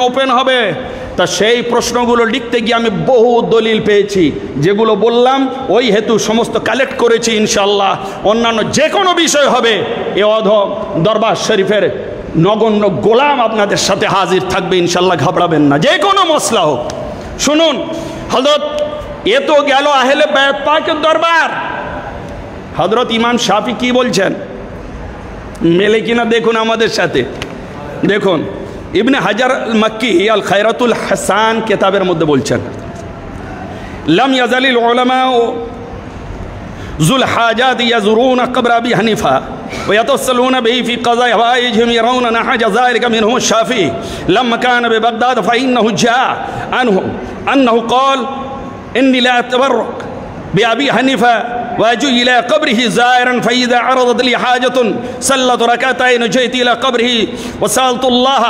ওপেন হবে। তা সেই প্রশ্নগুলো লিখতে গিয়ে আমি বহু দলিল পেয়েছি, যেগুলো বললাম ওই হেতু সমস্ত কালেক্ট করেছি। ইনশাল্লাহ অন্যান্য যে কোনো বিষয় হবে এ অধম দরবার শরীফের নগণ্য গোলাম আপনাদের সাথে হাজির থাকবে ইনশাল্লাহ, ঘাবড়াবেন না, যে কোনো মসলা হোক। শুনুন হযরত, এ তো গেল আহলে বাইত পাকের দরবার। হযরত ইমাম শাফি কি বলছেন মেলে কিনা দেখুন আমাদের সাথে। দেখুন ইবনে হাজার আল মক্কি আল খায়রাতুল হাসান কিতাবের মধ্যে বলছেন, লাম ইয়াজালিল উলামা যুল হাজাত ইয়াজুরুন কবর আবি হানিফা ওয়া ইয়াতাসাল্লুনা বিহি ফি কাযা হাওয়াইজিহিম ইয়ারাউনা নাহাজা যালিকা মিনহুম শাফি লাম্মা কানা বিবাগদাদ ফাইন্নাহু জাআ আনহু আন্নাহু ক্বাল ইন্নী লা আতাবারক بأبي حنيفة وأجي إلى قبره زائرا فإذا عرضت لي حاجة صلت ركعتين جئت إلى قبره وسألت الله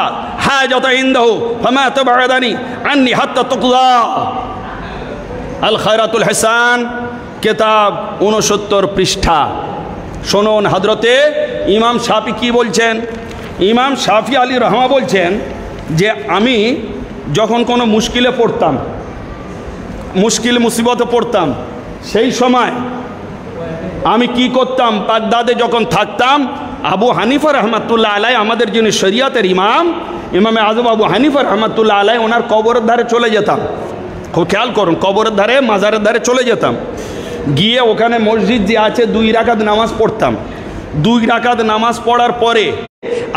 حاجة عنده فما تبعدني عني حتى تقضى। الخيرات الحسان কিতাব 69 পৃষ্ঠা। শুনুন হযরতে ইমাম শাফি কি বলছেন। ইমাম শাফি আলী রহমা বলছেন যে আমি যখন কোনো মুশকিলে পড়তাম, মুশকিল মুসিবতে পড়তাম, সেই সময় আমি কি করতাম, বাগদাদে যখন থাকতাম আবু হানিফা রহমাতুল্লাহ আলাই, আমাদের যিনি শরিয়াতের ইমাম, ইমামে আজম আবু হানিফা রহমাতুল্লাহ আলাই, ওনার কবরের ধারে চলে যেতাম। খুব খেয়াল করুন, কবরের ধারে, মাজারের ধারে চলে যেতাম, গিয়ে ওখানে মসজিদ যে আছে 2 রাকাত নামাজ পড়তাম। 2 রাকাত নামাজ পড়ার পরে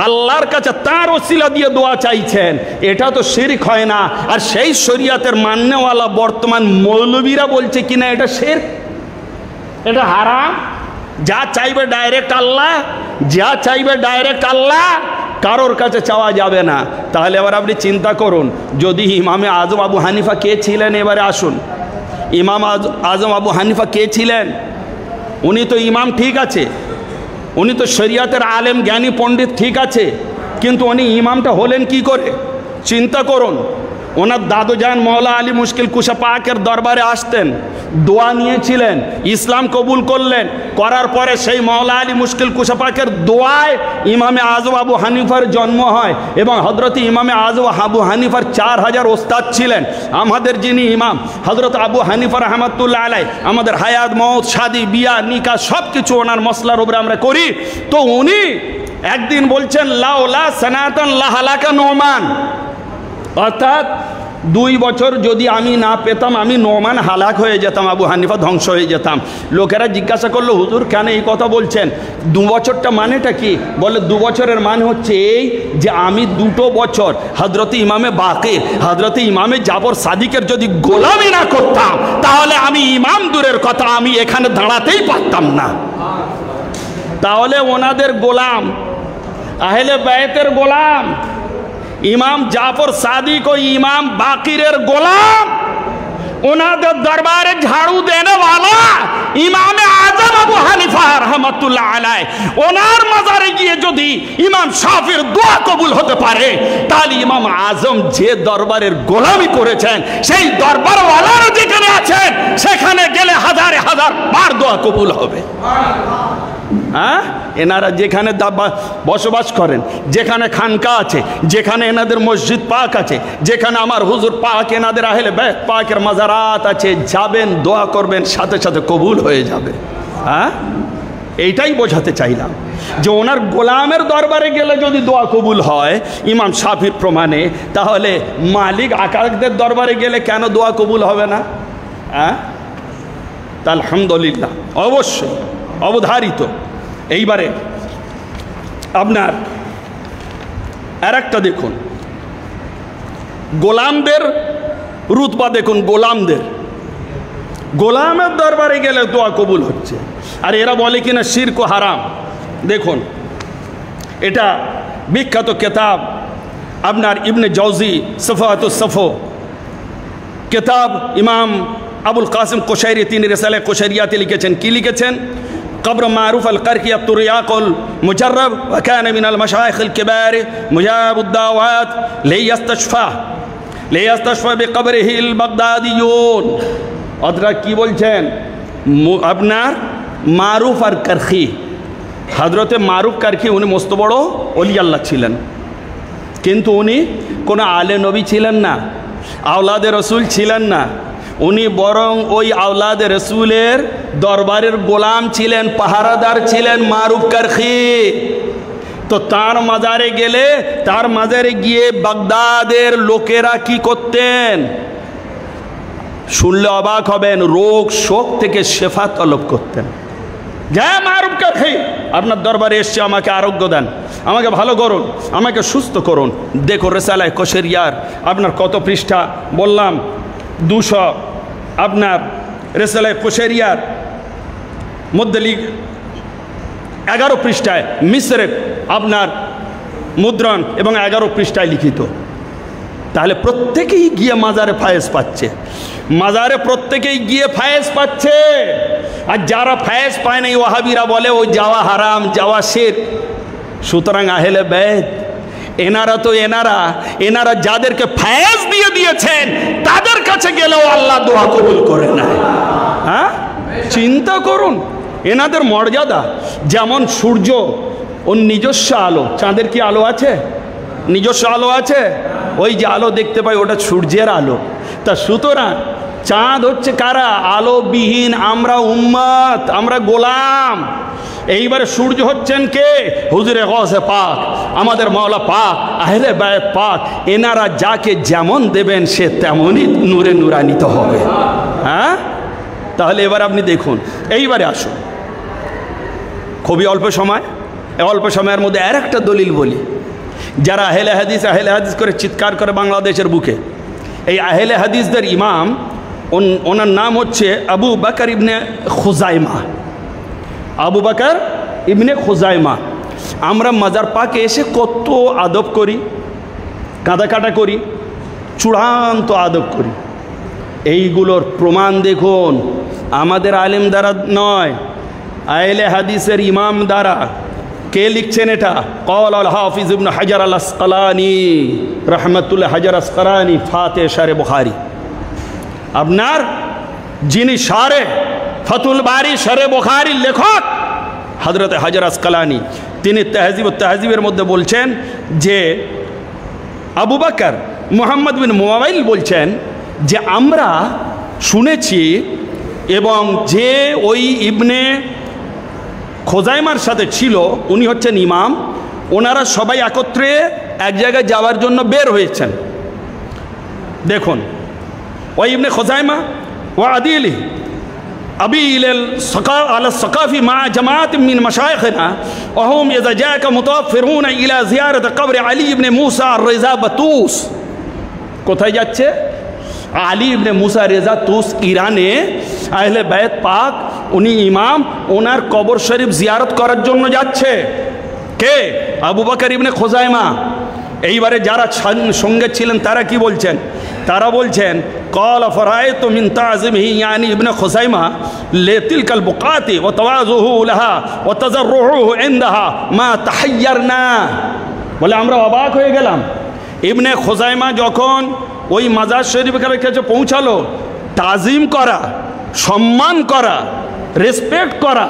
আল্লাহর কাছে তার ওসিলা দিয়ে দোয়া চাইছেন, এটা তো শিরক হয় না। আর সেই শরিয়াতের মাননেওয়ালা বর্তমান মৌলবীরা বলছে কিনা এটা শিরক, এটা হারাম। যা চাইবে ডাইরেক্ট আল্লাহ, যা চাইবে ডাইরেক্ট আল্লাহ, কারোর কাছে চাওয়া যাবে না। তাহলে এবার আপনি চিন্তা করুন, যদি ইমামে আজম আবু হানিফা কে ছিলেন, এবারে আসুন ইমাম আজম আবু হানিফা কে ছিলেন? উনি তো ইমাম ঠিক আছে, উনি তো শরিয়াতের আলেম জ্ঞানী পণ্ডিত ঠিক আছে, কিন্তু উনি ইমামটা হলেন কি করে? চিন্তা করুন, ওনার দাদুজান মৌলা আলী মুশকিল কুশা পাকের দরবারে আসতেন, দোয়া নিয়েছিলেন, ইসলাম কবুল করলেন, করার পরে সেই মৌলা আলী মুশকিল কুশা পাকের দোয়ায় ইমামে আজম আবু হানিফার জন্ম হয়। এবং হজরত ইমামে আজম আবু হানিফার 4000 ওস্তাদ ছিলেন। আমাদের যিনি ইমাম হজরত আবু হানিফা রহমতুল্লাহ আলাই, আমাদের হায়াত মওত শাদি বিয়া নিকা সব কিছু ওনার মসলার উপরে আমরা করি। তো উনি একদিন বলছেন লাউলা সানাতান লাহালাকা নোমান, অর্থাৎ 2 বছর যদি আমি না পেতাম আমি নোমান হালাক হয়ে যেতাম, আবু হানিফা ধ্বংস হয়ে যেতাম। লোকেরা জিজ্ঞাসা করলো হুজুর কেন এই কথা বলছেন? 2 বছরটা মানেটা কি? বলে 2 বছরের মানে হচ্ছে এই যে আমি 2 বছর হজরত ইমামে বাকির, হজরত ইমামে জাফর সাদিকের যদি গোলামি না করতাম তাহলে আমি ইমাম দূরের কথা আমি এখানে দাঁড়াতেই পারতাম না। তাহলে ওনাদের গোলাম, আহলে বাইতের গোলাম, ইমাম জাফর সাদিক ও ইমাম বাকিরের গোলাম, ওনাদের দরবারে ঝাড়ু দেনে वाला ইমামে আজম আবু হানিফা রহমাতুল্লাহ আলাইহি, ওনার মাজারে গিয়ে যদি ইমাম শাফির দোয়া কবুল হতে পারে তাহলে ইমাম আজম যে দরবারের গোলামি করেছেন সেই দরবার ওয়ালারা যেখানে আছেন সেখানে গেলে হাজারে হাজার বার দোয়া কবুল হবে। হ্যাঁ, এনারা যেখানে বসবাস করেন, যেখানে খানকা আছে, যেখানে এনাদের মসজিদ পাক আছে, যেখানে আমার হুজুর পাক এনাদের আহলে বাইত পাকের মাজারাত আছে, যাবেন দোয়া করবেন সাথে সাথে কবুল হয়ে যাবে। হ্যাঁ, এইটাই বোঝাতে চাইলাম যে ওনার গোলামের দরবারে গেলে যদি দোয়া কবুল হয় ইমাম শাফির প্রমাণে, তাহলে মালিক আকারদের দরবারে গেলে কেন দোয়া কবুল হবে না? হ্যাঁ, তা আলহামদুলিল্লাহ অবশ্যই অবধারিত। এইবারে আপনার আর একটা দেখুন, গোলামদের রুতবা দেখুন, গোলামের দরবারে গেলে দোয়া কবুল হচ্ছে, আর এরা বলে কিনা শিরক হারাম। দেখুন, এটা বিখ্যাত কিতাব আপনার ইবনে জৌজি সফাতুস সফো কিতাব, ইমাম আবুল কাসিম কোশাইরি তিনি রিসালা কোশাইরিয়াতে লিখেছেন। কি লিখেছেন? قبر معروف القرقي الطرياق المجرب وكان من المشايخ الكبار مجاب الدعوات ليستشفى بقبره البغداديون। অতরা কি বলছেন? আপনার মারুফ আর কারখি, হযরতে মারুফ কারখি উনি মস্ত বড় ওলি আল্লাহ ছিলেন, কিন্তু উনি কোনো আলে নবী ছিলেন না, আওলাদে রসুল ছিলেন না। উনি বরং ওই আওলাদে রসুলের দরবারের গোলাম ছিলেন, পাহারাদার ছিলেন মারুফ কারখি। তো তার মাজারে গেলে, তার মাজারে গিয়ে বাগদাদের লোকেরা কি করতেন শুনলে অবাক হবেন, রোগ শোক থেকে শেফা তলব করতেন। যা মারুফ কারখি, আপনার দরবারে এসছে, আমাকে আরোগ্য দেন, আমাকে ভালো করুন, আমাকে সুস্থ করুন। দেখো রিসালায়ে কোশাইরিয়ার আপনার কত পৃষ্ঠা বললাম, 200 আপনার রিসালায়ে কোশাইরিয়ার মধ্যে 11 পৃষ্ঠায় মিসরে আপনার মুদ্রণ এবং 11 পৃষ্ঠায় লিখিত। তাহলে প্রত্যেকেই গিয়ে মাজারে ফায়েজ পাচ্ছে, মাজারে প্রত্যেকেই গিয়ে ফায়েজ পাচ্ছে। আর যারা ফায়েজ পায় না ওয়াহাবিরা বলে ওই যাওয়া হারাম, যাওয়া শিরক। সুতরাং আহলে বাইত এনারা যাদেরকে ফায়েজ দিয়ে দিয়েছেন তাদের কাছে গেলেও আল্লাহ দোয়া কবুল করে না। হ্যাঁ, চিন্তা করুন এনাদের মর্যাদা। যেমন সূর্য ওর নিজস্ব আলো, চাঁদের কি আলো আছে? নিজস্ব আলো আছে। ওই যে আলো দেখতে পাই ওটা সূর্যের আলো। তা সুতরাং চাঁদ হচ্ছে কারা? আলোবিহীন আমরা উম্মত, আমরা গোলাম। এইবারে সূর্য হচ্ছেন কে? হুজুরে গৌসে পাক, আমাদের মাওলা পাক, আহলে বায়ত পাক। এনারা যাকে যেমন দেবেন সে তেমনই নূরে নূরান্বিত হবে। হ্যাঁ, তাহলে এবার আপনি দেখুন। এইবারে আসুন, খুবই অল্প সময়, অল্প সময়ের মধ্যে আর একটা দলিল বলি। যারা আহলে হাদিস করে চিৎকার করে বাংলাদেশের বুকে, এই আহলে হাদিসদের ইমাম, ওনার নাম হচ্ছে আবু বকর ইবনে খুজাইমা। আবু বকর ইবনে খুজাইমা। আমরা মাজার পাকে এসে কত আদব করি, কাঁদা কাটা করি, চূড়ান্ত আদব করি। এইগুলোর প্রমাণ দেখুন, আমাদের আলেম দ্বারা নয়, আহলে হাদিসের ইমাম দ্বারা। কে লিখছেন এটা? ক্বাল আল হাফিজ ইবনে হাজার আল আসকালানি রাহমাতুল্লাহ, হাজার আসকালানি, ফাতে শারে বুখারী। আপনার যিনি শারে ফাতুল বারি শারে বুখারীর লেখক হযরত হাজার আসকালানি, তিনি তাহজিবের মধ্যে বলছেন যে আবু বকর মুহাম্মদ বিন মুওয়াইল বলছেন যে আমরা শুনেছি, এবং যে ওই ইবনে খোজাইমার সাথে ছিল, উনি হচ্ছেন ইমাম, ওনারা সবাই একত্রে এক জায়গায় যাওয়ার জন্য বের হয়েছেন। দেখুন, ওই ইবনে খোজাইমা ও আদিলি أبي على الثقافي مع جماعة من مشايخنا وهم إذا جاءك متوفرون إلى زيارة قبر علي بن موسى الرضا بطوس। কোথায় যাচ্ছে? আলী ইবনে মুসা রেজা তুস ইরানে আহলে বাইত পাক, উনি ইমাম, ওনার কবর শরীফ জিয়ারত করার জন্য যাচ্ছে। কে? আবু বকর ইবনে খোজাইমা। এইবারে যারা সঙ্গে ছিলেন তারা কি বলছেন? তারা বলছেন قال فرأيت من تعظيمه يعني ابن خزيمة لتلك البقعة وتواضعه لها وتضرعه عندها ما تحيرنا। বলে আমরা অবাক হয়ে গেলাম, ইবনে খোজাইমা যখন ওই মাজার শরীফের কাছে পৌঁছালো, তাজিম করা, সম্মান করা, রেসপেক্ট করা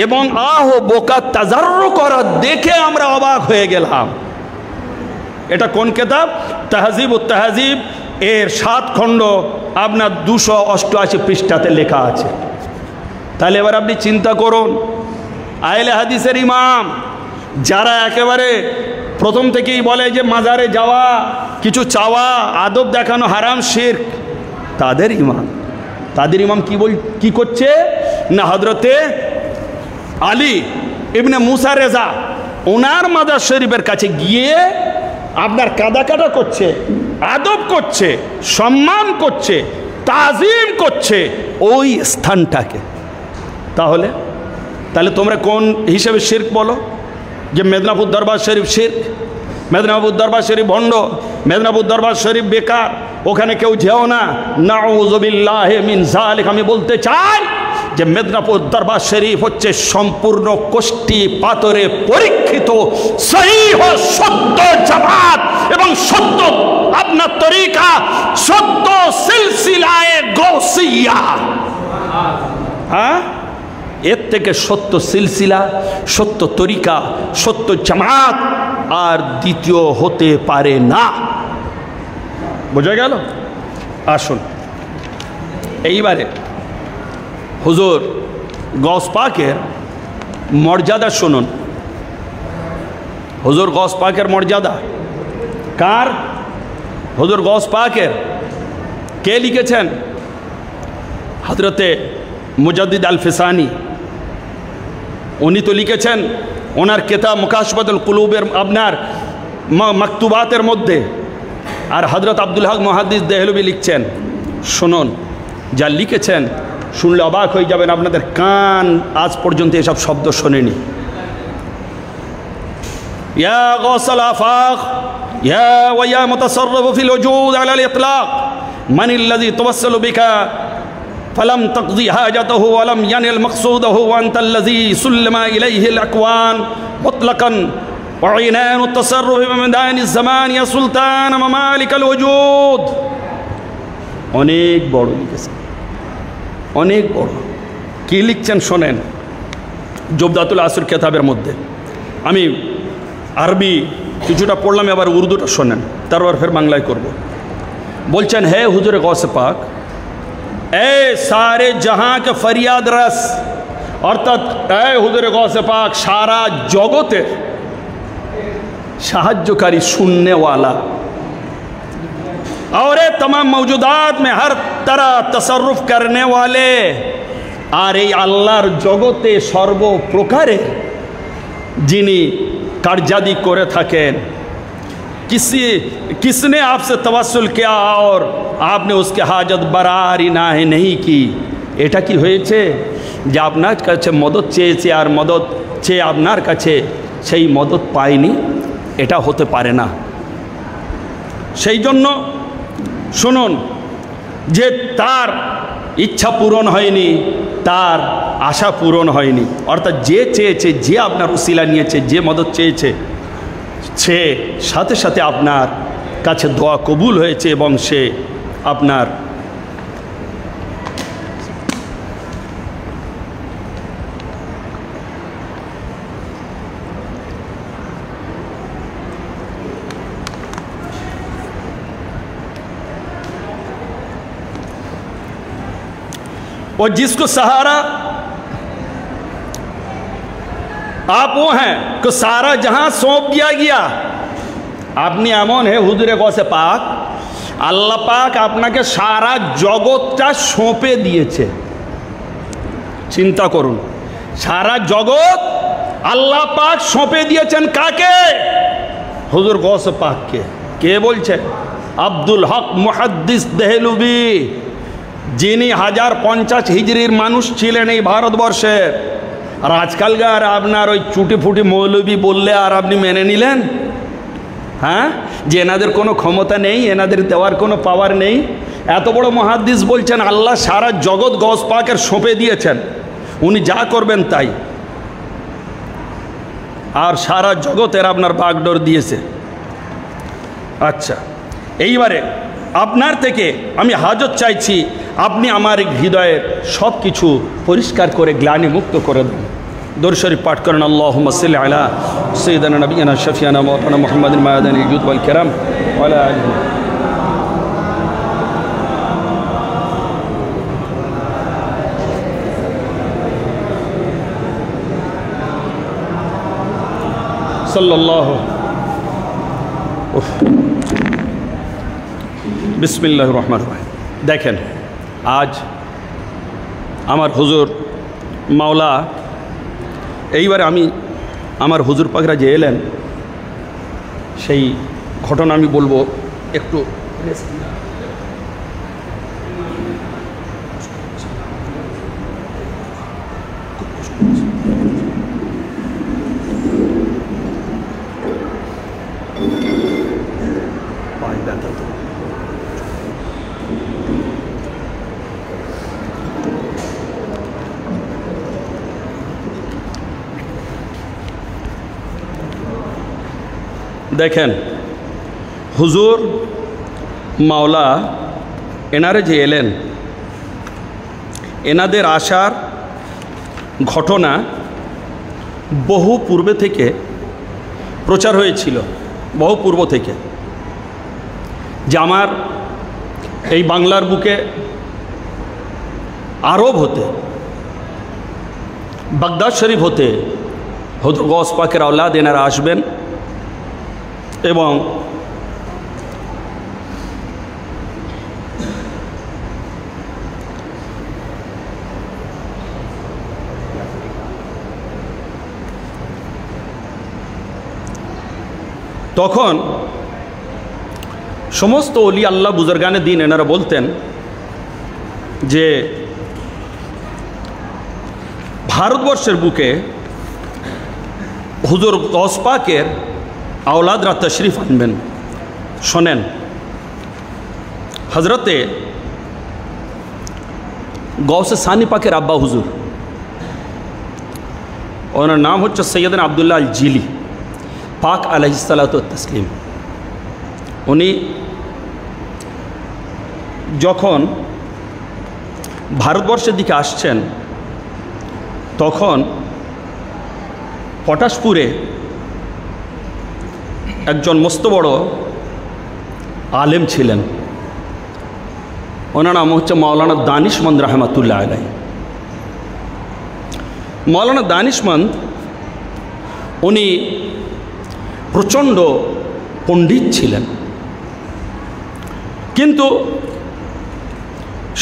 এবং আহ বোকা তাজাররু করা দেখে আমরা অবাক হয়ে গেলাম। এটা কোন কিতাব? তাহজিব ও তাহজিব এর 7 খণ্ড, আপনার 288 পৃষ্ঠাতে লেখা আছে। তাহলে এবার আপনি চিন্তা করুন, আহলে হাদিসের ইমাম যারা একেবারে প্রথম থেকেই বলে যে মাজারে যাওয়া, কিছু চাওয়া, আদব দেখানো হারাম, শিরক, তাদের ইমাম কি করছে না, হযরতে আলী ইবনে মুসা রেজা ওনার মাজার শরীফের কাছে গিয়ে আপনার কাদা করছে, আদব করছে, সম্মান করছে, তাজিম করছে ওই স্থানটাকে। তাহলে তোমরা কোন হিসেবে শিরক বলো? যে মেদিনীপুর দরবার শরীফ শিরক, মেদিনীপুর দরবার শরীফ ভণ্ড, মেদিনীপুর দরবার শরীফ বেকার, ওখানে কেউ যেও না, নাউযু বিল্লাহি মিন যালিক। আমি বলতে চাই যে মেদিনীপুর দরবার শরীফ হচ্ছে সম্পূর্ণ কোষ্ঠী পাথরে পরীক্ষিত সহিহ সত্য জামাত এবং সত্য আপনার তরিকা, সত্য সিলসিলায়ে গৌসিয়া। হ্যাঁ, এর থেকে সত্য সিলসিলা, সত্য তরিকা, সত্য জামাত আর দ্বিতীয় হতে পারে না। বোঝা গেল? আসুন এইবারে হুজুর গৌস পাকের মর্যাদা শুনুন। হুজুর গৌস পাকের মর্যাদা কার? হুজুর গৌস পাকের। কে লিখেছেন? হযরতে মুজাদ্দিদ আল ফিসানি। উনি তো লিখেছেন ওনার কিতাব মুকাশফাতুল কুলুবের আপনার মাকতুবাতের মধ্যে। আর হযরত আব্দুল হক মুহাদ্দিস দেহলভী লিখছেন, শুনুন, যা লিখেছেন শুনলে অবাক হয়ে যাবেন, আপনাদের কান আজ পর্যন্ত এসব শব্দ শোনেনি। ইয়া গাউসাল আফাক ইয়া মুতাসাররিফ ফিল ওজুদ আলাল ইতলাক মানিল্লাযী তাওয়াসসালু বিকা فلم تقضي حاجته ولم ينل مقصوده وأنت الذي سلم إليه الأكوان مطلقا وعنان التصرف بميدان الزمان يا سلطان ممالك الوجود। অনেক বড় লিখেছেন, অনেক বড়। কি লিখছেন শোনেন, জবদাতুল আসর কিতাবের মধ্যে। আমি আরবি কিছুটা পড়লাম, এবার উর্দুটা শোনেন, তারপর ফের বাংলায় করব। বলছেন, হে হুজুরে গৌসে পাক, এ সারে জাহাঁ কে ফরিয়াদ রস, অর্থাৎ এ হুজুরে গৌসে পাক সারা জগতের সাহায্যকারী, শুননেওয়ালা, और तमाम मौजूदात में हर तरह तसर्रुफ करने वाले, আর এই আল্লাহর জগতে সর্বপ্রকারে যিনি কার্যাদি করে থাকেন। किसने आपसे तवस्सुल किया और आपने उसके हाजत बरारी नहीं की। এটা কি হয়েছে যে আপনার কাছে মদত চেয়েছে আর মদত চেয়ে আপনার কাছে সেই মদত পায়নি? এটা হতে পারে না। সেই জন্য শুনুন, যে তার ইচ্ছা পূরণ হয়নি, তার আশা পূরণ হয়নি। অর্থাৎ যে চেয়েছে, যে আপনার উসিলা নিয়েছে, যে মদত চেয়েছে, সে সাথে সাথে আপনার কাছে দোয়া কবুল হয়েছে এবং সে আপনার और जिसको सहारा आप वो हैं कि सारा जहां सौंप दिया गया। আপনি এমন হে হুজুরে গসে পাক, আল্লাহ পাক আপনাকে সারা জগৎটা সঁপে দিয়েছে। চিন্তা করুন, সারা জগৎ আল্লাহ পাক সঁপে দিয়েছেন কাকে? হুজুর গসে পাককে। কে বলছে? আব্দুল হক মুহাদ্দিস দেহলভী, যিনি 1050 হিজরির মানুষ ছিলেন এই ভারতবর্ষের। আর আজকালকার আপনার ওই চুটি ফুটি মৌলবী বললে আর আপনি মেনে নিলেন? হ্যাঁ, যে এনাদের কোনো ক্ষমতা নেই, এনাদের দেওয়ার কোনো পাওয়ার নেই। এত বড় মুহাদ্দিস বলছেন আল্লাহ সারা জগৎ গস পাকের সঁপে দিয়েছেন, উনি যা করবেন তাই। আর সারা জগতের আপনার বাগডোর দিয়েছে। আচ্ছা, এইবারে আপনার থেকে আমি হাজত চাইছি, আপনি আমার হৃদয়ের সব কিছু পরিষ্কার করে গ্লানি মুক্ত করে দেন। দরুদ শরীফ পাঠ করেন। আল্লাহুম্মা সাল্লি আলা সাইয়্যিদিনা নবিয়িনা শাফিয়ানা মাওলানা মুহাম্মাদিন মা'দানিল জুদ ওয়াল কিরাম ওয়া আলা আলিহি সাল্লাল্লাহু বিসমিল্লাহির রহমানির রহিম। দেখেন, আজ আমার হুজুর মাওলা, এইবারে আমি আমার হুজুর পাকরা যে এলেন সেই ঘটনা আমি বলবো একটু। দেখেন, হুজুর মাওলা এনারে যে এলেন, এনাদের আসার ঘটনা বহু পূর্বে থেকে প্রচার হয়েছিল, বহু পূর্ব থেকে, যে আমার এই বাংলার বুকে আরব হতে, বাগদাদ শরীফ হতে হুজুর গৌস পাকের আওলাদ এনারা আসবেন এবং তখন সমস্ত ওলি আল্লাহ বুজুর্গানে দিন এনারা বলতেন যে ভারতবর্ষের বুকে হুজুর গৌস পাকের আওলাদরা তশরিফ আনবেন। শোনেন, হজরতে গৌসে সানি পাকের আব্বা হুজুর, ওনার নাম হচ্ছে সৈয়দনা আবদুল্লাহ আল জিলি পাক আলাইহিসসালাতু ওয়াত তাসলিম। উনি যখন ভারতবর্ষের দিকে আসছেন তখন পটাশপুরে একজন মস্ত বড় আলেম ছিলেন, ওনার নাম হচ্ছে মাওলানা দানিশমন্দ রহমাতুল্লাহ আলাইহি। মাওলানা দানিশমন্দ উনি প্রচণ্ড পণ্ডিত ছিলেন, কিন্তু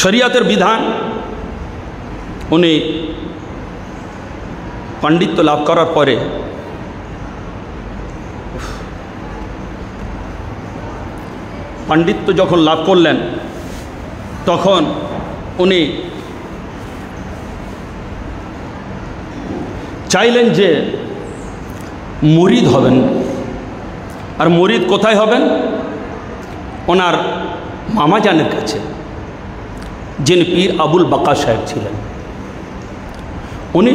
শরিয়াতের বিধান উনি পাণ্ডিত্য লাভ করার পরে পাণ্ডিত্য যখন লাভ করলেন তখন উনি চাইলেন যে মুরিদ হবেন। আর মুরিদ কোথায় হবেন? ওনার মামাজানের কাছে। যিনি পীর আবুল বাকা সাহেব ছিলেন। উনি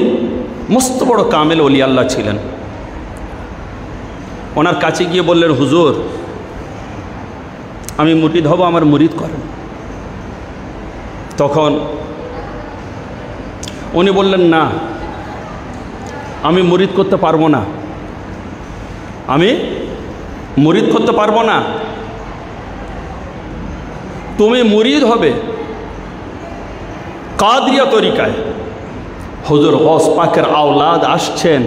মস্ত বড় কামেল ওলি আল্লাহ ছিলেন। ওনার কাছে গিয়ে বললেন, হুজুর আমি মুরিদ হব, আমার মুরিদ করেন। তখন উনি বললেন, না আমি মুরিদ করতে পারবো না, আমি মুরিদ করতে পারবো না, তুমি মুরিদ হবে কাদরিয়া তরিকায়, হুজুর গৌস পাকের আওলাদ আসছেন,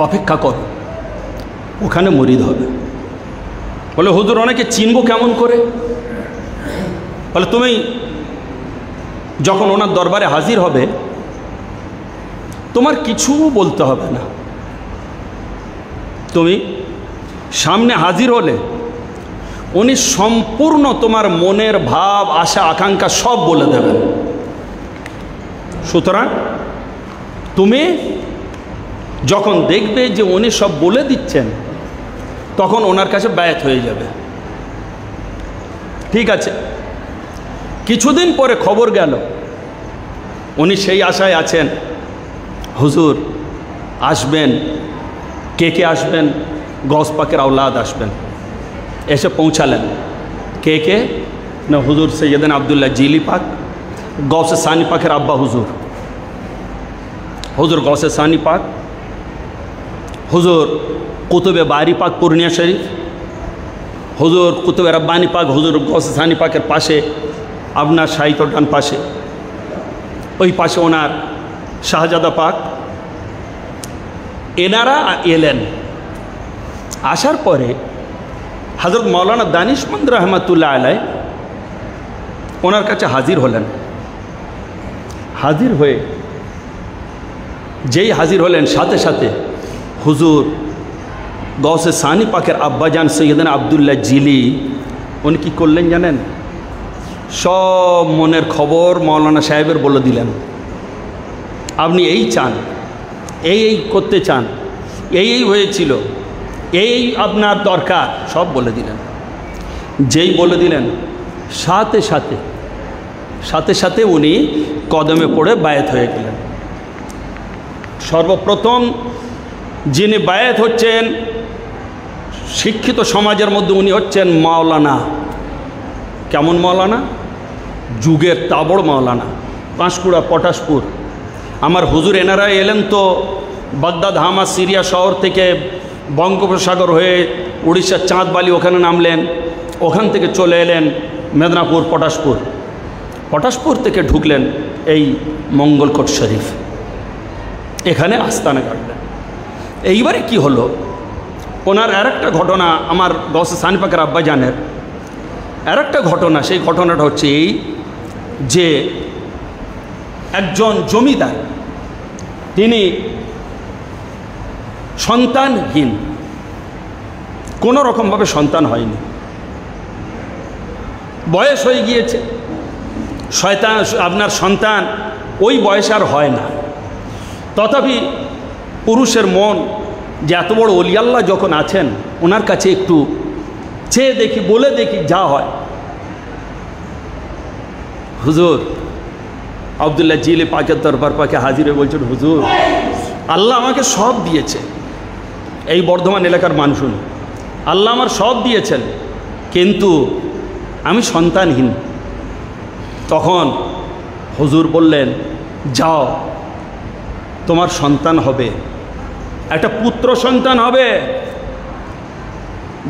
অপেক্ষা করো, ওখানে মুরিদ হবে। বলে, হুজুর অনেকে চিনব কেমন করে? বলে, তুমি যখন ওনার দরবারে হাজির হবে তোমার কিছু বলতে হবে না, তুমি সামনে হাজির হলে উনি সম্পূর্ণ তোমার মনের ভাব, আশা, আকাঙ্ক্ষা সব বলে দেবেন। সুতরাং তুমি যখন দেখবে যে উনি সব বলে দিচ্ছেন, তখন ওনার কাছে বায়াত হয়ে যাবে। ঠিক আছে। কিছুদিন পরে খবর গেল উনি সেই আশায় আছেন, হুজুর আসবেন। কে কে আসবেন? গৌস পাকের আওলাদ আসবেন। এসে পৌঁছালেন। কে কে? না, হুজুর সৈয়দানা আবদুল্লাহ জিলি পাক, গৌসে সানি পাকের আব্বা হুজুর, হুজুর গৌসে সানি পাক, হুজুর কুতুবে বারি পাক পূর্ণিয়া শরীফ, হুজুর কুতুবে রব্বানি পাক, হুজুর গৌসে সানি পাকের পাশে আপনার শাহিদ ডান পাশে, ওই পাশে ওনার শাহজাদা পাক, এনারা এলেন। আসার পরে হযরত মাওলানা দানিশমন্দ রহমতুল্লাহ আলাই ওনার কাছে হাজির হলেন। হাজির হয়ে যেই হাজির হলেন, সাথে সাথে হুজুর গৌসে সানি পাকের আব্বাজান সৈয়দানা আবদুল্লাহ জিলি উনি কী করলেন জানেন? সব মনের খবর মাওলানা সাহেবের বলে দিলেন। আপনি এই চান, এই করতে চান, এই হয়েছিল, এই আপনার দরকার, সব বলে দিলেন। যেই বলে দিলেন, সাথে সাথে সাথে সাথে উনি কদমে পড়ে বায়াত হয়ে গেলেন। সর্বপ্রথম যিনি বায়াত হচ্ছেন শিক্ষিত সমাজের মধ্যে, উনি হচ্ছেন মাওলানা। কেমন মাওলানা? যুগের তাবড় মাওলানা, পাঁশকুড়া পটাশপুর। আমার হুজুর এনারা এলেন তো বাগদাদ, হামা, সিরিয়া শহর থেকে বঙ্গোপসাগর হয়ে উড়িষ্যার চাঁদবালি ওখানে নামলেন, ওখান থেকে চলে এলেন মেদিনীপুর, পটাশপুর, পটাশপুর থেকে ঢুকলেন এই মঙ্গলকোট শরীফ, এখানে আস্তানা কাটলেন। এইবারে কি হলো, ওনার আরেকটা ঘটনা, আমার গৌসে সানি পাকের আব্বাজানের আরেকটা ঘটনা, সেই ঘটনাটা হচ্ছে এই যে একজন জমিদার, তিনি সন্তানহীন, কোনো রকমভাবে সন্তান হয়নি, বয়স হয়ে গিয়েছে, আপনার সন্তান ওই বয়স আর হয় না। তথাপি পুরুষের মন যে এত বড় ওলি আল্লাহ যখন আছেন, ওনার কাছে একটু চেয়ে দেখি, বলে দেখি, যা হয়। হুজুর আবদুল্লাহ জিলে পাকের দরবার পাকে হাজির হয়ে বলছেন, হুজুর আল্লাহ আমাকে সব দিয়েছে, এই বর্ধমান এলাকার মানুষ, আল্লাহ আমার সব দিয়েছেন, কিন্তু আমি সন্তানহীন। তখন হুজুর বললেন, যাও তোমার সন্তান হবে, একটা পুত্র সন্তান হবে,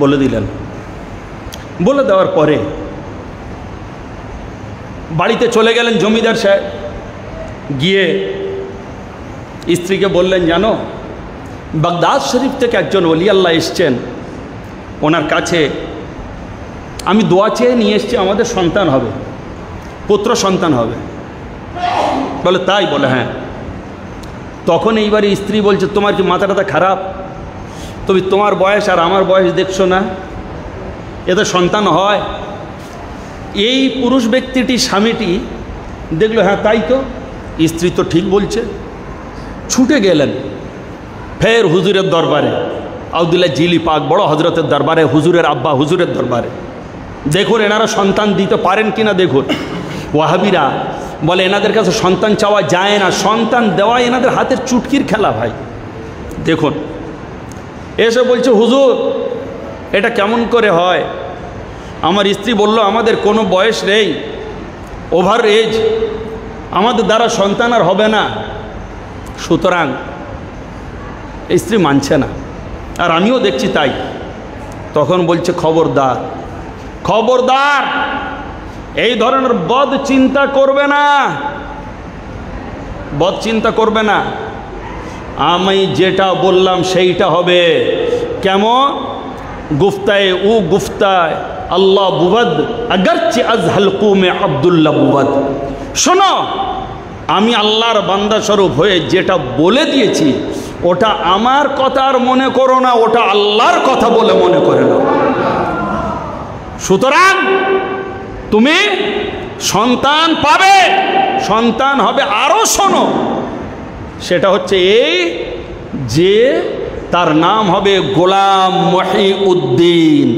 বলে দিলেন। বলে দেওয়ার পরে বাড়িতে চলে গেলেন জমিদার সাহেব। গিয়ে স্ত্রীকে বললেন, জানো বাগদাদ শরীফ থেকে একজন ওলি আল্লাহ এসছেন, ওনার কাছে আমি দোয়া চেয়ে নিয়ে এসছি, আমাদের সন্তান হবে, পুত্র সন্তান হবে। বলে তাই? বলে হ্যাঁ। তখন এইবারে স্ত্রী বলছে, তোমার কি মাথাটা খারাপ? তুমি তোমার বয়স আর আমার বয়স দেখছো না? এতে সন্তান হয়? এই পুরুষ ব্যক্তিটি, স্বামীটি দেখলো, হ্যাঁ তাই তো, স্ত্রী তো ঠিক বলছে। ছুটে গেলেন ফের হুজুরের দরবারে, আবদুল্লাহ জিলি পাক বড় হজরতের দরবারে, হুজুরের আব্বা হুজুরের দরবারে, দেখুন এনারা সন্তান দিতে পারেন কিনা দেখুন। ওয়াহাবিরা বলে এনাদের কাছে সন্তান চাওয়া যায় না, সন্তান দেওয়া এনাদের হাতের চুটকির খেলা। ভাই দেখুন, এসে বলছে হুজুর এটা কেমন করে হয়? আমার স্ত্রী বলল আমাদের কোনো বয়স নেই, ওভার এজ, আমাদের দ্বারা সন্তান আর হবে না, সুতরাং স্ত্রী মানছে না, আর আমিও দেখছি তাই। তখন বলছে খবরদার, খবরদার, এই ধরনের বদ চিন্তা করবে না, বদ চিন্তা করবে না, আমি যেটা বললাম সেইটা হবে। কেমন? গুফতায় ও গুফতায় আল্লাহ বুবদ আগরচে আজ হলকু মে আব্দুল্লাহ বুবদ। শোনো, আমি আল্লাহর বান্দা স্বরূপ হয়ে যেটা বলে দিয়েছি ওটা আমার কথা আর মনে করো না, ওটা আল্লাহর কথা বলে মনে করে নাও। সুতরাং তুমি সন্তান পাবে, সন্তান হবে। আরও শোনো, সেটা হচ্ছে এই যে তার নাম হবে গোলাম মহিউদ্দিন।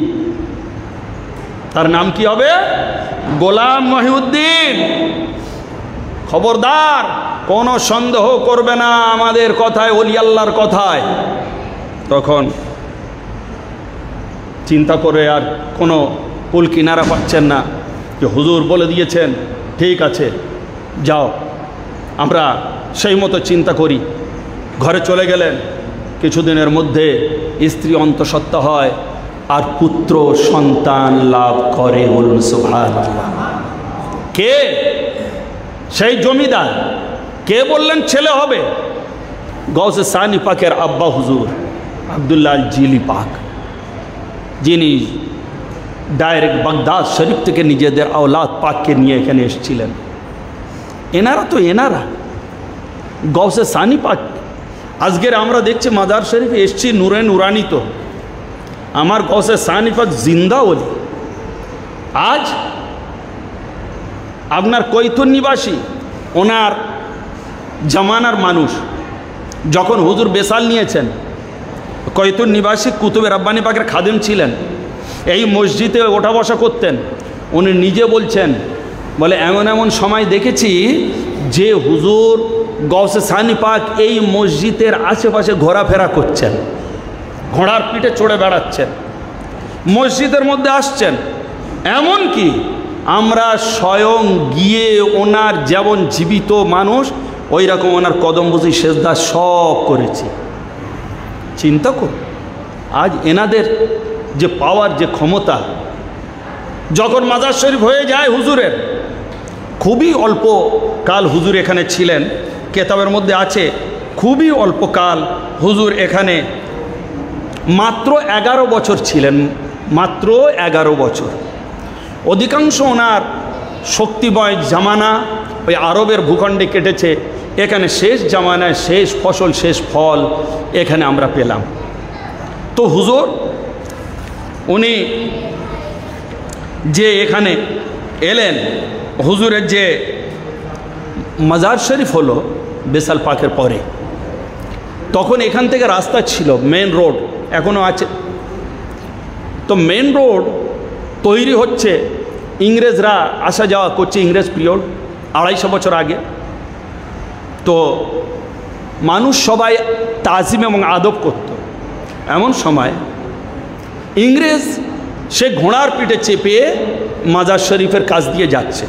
তার নাম কি হবে? গোলাম মহিউদ্দিন। খবরদার, কোনো সন্দেহ করবে না আমাদের কথায়, ওলি আল্লাহর কথায়। তখন চিন্তা করে আর কোনো কুল কিনারা পাচ্ছেন না যে হুজুর বলে দিয়েছেন, ঠিক আছে যাও, আমরা সেই মতো চিন্তা করি। ঘরে চলে গেলেন। কিছুদিনের মধ্যে স্ত্রী অন্তঃসত্ত্বা হয় আর পুত্র সন্তান লাভ করে। বলুন সুবহানাল্লাহ। কে? সেই জমিদার। কে বললেন ছেলে হবে? গৌসে সানি পাকের আব্বা হুজুর আব্দুল্লাহ জিলি পাক, যিনি ডাইরেক্ট বাগদাদ শরীফ থেকে নিজেদের আওলাদ পাককে নিয়ে এখানে এসেছিলেন। এনারা তো এনারা গৌসে সানি পাক। আজকের আমরা দেখছি মাজার শরীফে এসছি নূরে নুরানিত। আমার গৌসে সানি পাক জিন্দা ওলি। আজ আপনার কৈতুর নিবাসী, ওনার জামানার মানুষ, যখন হুজুর বেসাল নিয়েছেন, কৈতুর নিবাসী কুতুবে রব্বানি পাকের খাদেম ছিলেন, এই মসজিদে ওঠা বসা করতেন। উনি নিজে বলছেন, বলে এমন এমন সময় দেখেছি যে হুজুর গৌসে সানি পাক এই মসজিদের আশেপাশে ঘোরাফেরা করছেন, ঘোড়ার পিঠে চড়ে বেড়াচ্ছেন, মসজিদের মধ্যে আসছেন। এমন কি আমরা স্বয়ং গিয়ে ওনার যেমন জীবিত মানুষ ওই রকম ওনার কদম বুঝি সেজদা সব করেছি। চিন্তা করুন, আজ এনাদের যে পাওয়ার, যে ক্ষমতা। যখন মাজার শরীফ হয়ে যায় হুজুরের, খুবই অল্প কাল হুজুর এখানে ছিলেন, কেতাবের মধ্যে আছে খুবই অল্প কাল হুজুর এখানে, মাত্র 11 বছর ছিলেন, মাত্র 11 বছর। অধিকাংশ ওনার শক্তিময় জামানা ওই আরবের ভূখণ্ডে কেটেছে। এখানে শেষ জামানায় শেষ ফসল, শেষ ফল এখানে আমরা পেলাম। তো হুজুর উনি যে এখানে এলেন, হুজুরের যে মাজার শরীফ হলো বেসাল পাকের পরে, তখন এখান থেকে রাস্তা ছিল, মেন রোড এখনও আছে। তো মেন রোড তৈরি হচ্ছে, ইংরেজরা আসা যাওয়া করছে, ইংরেজ পিরিয়ড 250 বছর আগে। তো মানুষ সবাই তাজিম এবং আদব করত। এমন সময় ইংরেজ সে ঘোড়ার পিঠে চেপে মাজার শরীফের কাছ দিয়ে যাচ্ছে।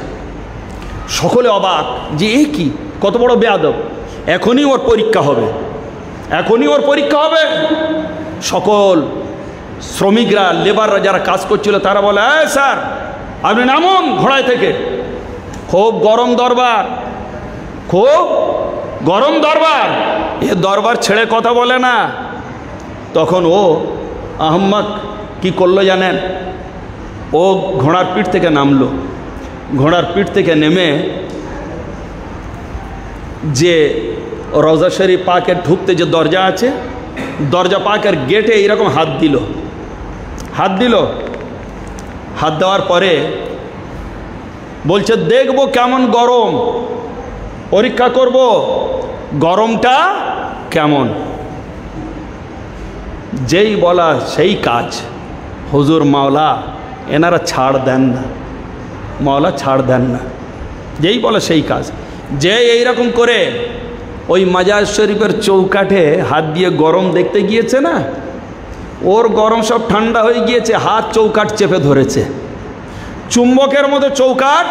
সকলে অবাক যে এ কি, কত বড় বেয়াদব, এখনই ওর পরীক্ষা হবে, এখনই ওর পরীক্ষা হবে। সকল শ্রমিকরা, লেবাররা যারা কাজ করছিল তারা বলে, স্যার আপনি নামুন ঘোড়ায় থেকে, খুব গরম দরবার, খুব গরম দরবার, এ দরবার ছেড়ে কথা বলে না। তখন ও আহম্মক কি করলো জানেন? ও ঘোড়ার পিঠ থেকে নামলো। ঘোড়ার পিঠ থেকে নেমে যে রওজা শরীফ পাকের ঢুকতে যে দরজা আছে, দরজা পাকের গেটে এইরকম হাত দিল। হাত দেওয়ার পরে বলছে, দেখবো কেমন গরম, পরীক্ষা করব গরমটা কেমন। যেই বলা সেই কাজ। হুজুর মাওলা এনারা ছাড় দেন না, মাওলা ছাড় দেন না। যেই বলে সেই কাজ। যে এইরকম করে ওই মাজার শরীফের চৌকাঠে হাত দিয়ে গরম দেখতে গিয়েছে না, ওর গরম সব ঠান্ডা হয়ে গিয়েছে, হাত চৌকাঠ চেপে ধরেছে, চুম্বকের মতো চৌকাঠ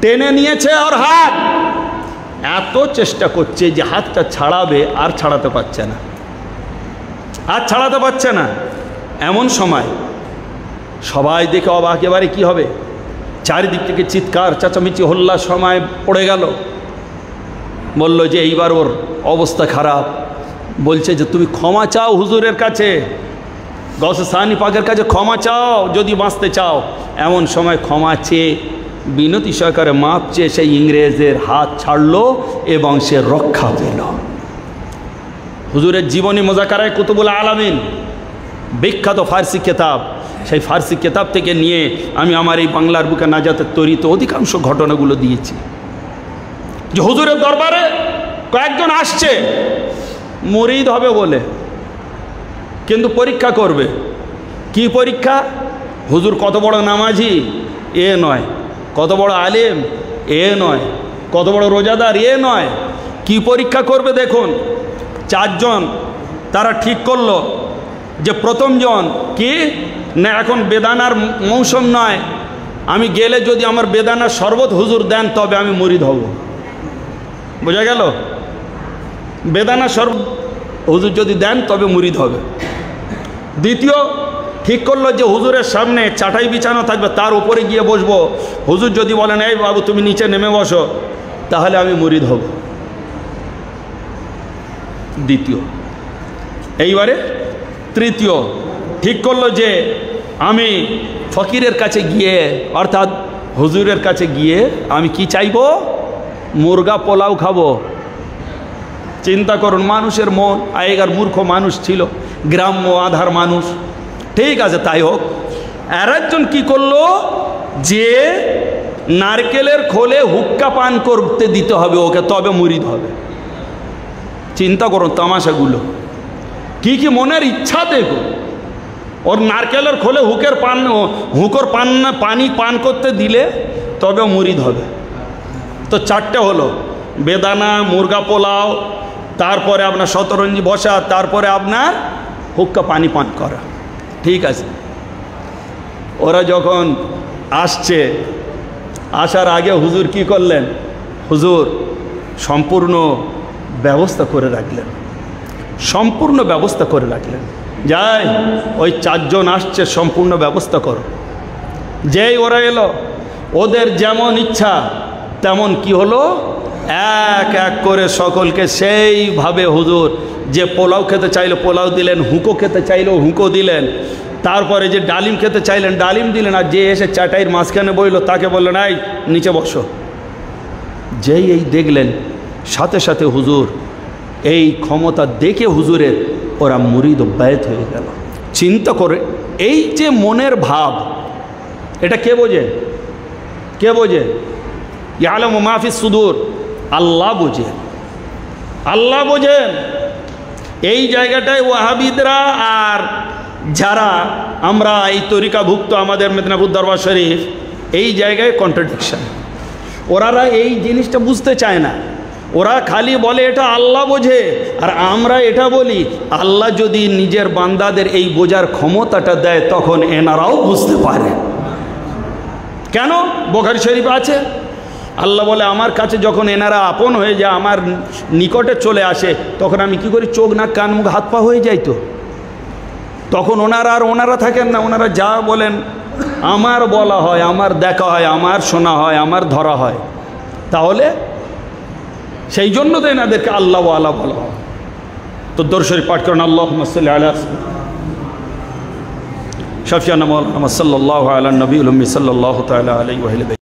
টেনে নিয়েছে। আর হাত এত চেষ্টা করছে যে হাতটা ছাড়াবে, আর ছাড়াতে পারছে না, আর ছাড়াতে পারছে না। এমন সময় সবাই দেখে অবাক, এবারে কী হবে? চারিদিক থেকে চিৎকার চেঁচামেচি হল্লা সময় পড়ে গেল। বলল যে এইবার ওর অবস্থা খারাপ। বলছে যে তুমি ক্ষমা চাও হুজুরের কাছে, গৌসে সানি পাকের কাছে ক্ষমা চাও যদি বাঁচতে চাও। এমন সময় ক্ষমা চেয়ে বিনতি সহকারে মাপ চেয়ে সেই ইংরেজের হাত ছাড়লো এবং সে রক্ষা পেল। হুজুরের জীবনী মোজাকারায় কুতুবুল আলামিন, বিখ্যাত ফার্সি কেতাব, সেই ফার্সি কেতাব থেকে নিয়ে আমি আমার এই বাংলার বুকে নাজাতের তরিত অধিকাংশ ঘটনাগুলো দিয়েছি। যে হুজুরের দরবারে কয়েকজন আসছে মুরিদ হবে বলে, কিন্তু পরীক্ষা করবে। কি পরীক্ষা? হুজুর কত বড় নামাজি এ নয়, কত বড় আলেম এ নয়, কত বড় রোজাদার এ নয়। কি পরীক্ষা করবে দেখুন। চারজন তারা ঠিক করলো যে প্রথমজন কি না, এখন বেদানার মৌসুম নয়, আমি গেলে যদি আমার বেদানার শরবত হুজুর দেন তবে আমি মুরিদ হব। বোঝা গেল? বেদানা শরবত হুজুর যদি দেন তবে মুরিদ হবে। দ্বিতীয় ঠিক করলো যে হুজুরের সামনে চাটাই বিছানো থাকবে, তার উপরে গিয়ে বসবো। হুজুর যদি বলেন এই বাবু তুমি নিচে নেমে বসো, তাহলে আমি মুরিদ হব। দ্বিতীয়। এইবারে তৃতীয় ঠিক করলো যে আমি ফকিরের কাছে গিয়ে, অর্থাৎ হুজুরের কাছে গিয়ে আমি কি চাইবো? মুরগা পোলাও খাবো। চিন্তা করুন মানুষের মন, আগেকার মূর্খ মানুষ ছিল, গ্রাম্য আধার মানুষ। ঠিক আছে, তাই হোক। আর একজন কী করলো যে নারকেলের খোলে হুক্কা পান করতে দিতে হবে ওকে, তবে মুরিদ হবে। চিন্তা করুন তামাশাগুলো, কি কি মনের ইচ্ছা দেখো। ওর নারকেলের খোলে পানি পান করতে দিলে তবে মুরিদ হবে। তো চারটে হলো, বেদানা, মুরগা পোলাও, তারপরে আপনার শতরঞ্জি বসা, তারপরে আপনার হুক্কা পানি পান করা। ঠিক আছে। ওরা যখন আসছে, আসার আগে হুজুর কি করলেন? হুজুর সম্পূর্ণ ব্যবস্থা করে রাখলেন, সম্পূর্ণ ব্যবস্থা করে রাখলেন। যাই ওই চারজন আসছে, সম্পূর্ণ ব্যবস্থা করো। যেই ওরা এলো, ওদের যেমন ইচ্ছা তেমন কি হলো, এক এক করে সকলকে সেইভাবে হুজুর যে পোলাও খেতে চাইলো পোলাও দিলেন, হুঁকো খেতে চাইলো হুঁকো দিলেন, তারপরে যে ডালিম খেতে চাইলেন ডালিম দিলেন, আর যে এসে চাটাইয়ের মাঝখানে বইল তাকে বললেন এই নিচে বসো। যেই এই দেখলেন, সাথে সাথে হুজুর এই ক্ষমতা দেখে হুজুরের ওরা মুরিদ ও বায়াত হয়ে গেল। চিন্তা করে এই যে মনের ভাব, এটা কে বোঝে? কে বোঝে? ইয়ালামু মা ফিস সুদূর, আল্লাহ বোঝে, আল্লাহ বোঝেন। এই জায়গাটায় ওয়াহাবিদরা আর যারা আমরা এই তরিকাভুক্ত আমাদের মেদিনীপুর দরবার শরীফ, এই জায়গায় কন্ট্রাডিকশন। ওরা এই জিনিসটা বুঝতে চায় না। ওরা খালি বলে এটা আল্লাহ বোঝে, আর আমরা এটা বলি আল্লাহ যদি নিজের বান্দাদের এই বোঝার ক্ষমতাটা দেয় তখন এনারাও বুঝতে পারে। কেন? বুখারী শরীফ আছে, আল্লাহ বলে আমার কাছে যখন এনারা আপন হয়ে যায়, আমার নিকটে চলে আসে, তখন আমি কি করি? চোখ নাক কান মুখ হাত পা হয়ে যাই। তো তখন ওনারা থাকেন না, ওনারা যা বলেন আমার বলা হয়, আমার দেখা হয়, আমার শোনা হয়, আমার ধরা হয়। তাহলে সেই জন্য তো এনাদেরকে আল্লাহ আল্লাহ বলা হয়। তো দরুদ শরীফ পাঠ করেন, আল্লাহুম্মা সাল্লি আলা শাফিয়ানা মাওলানা সাল্লাল্লাহু আলা নবিয়্যিল উম্মি সাল্লাল্লাহু তাআলা আলাইহি ওয়া সাল্লাম।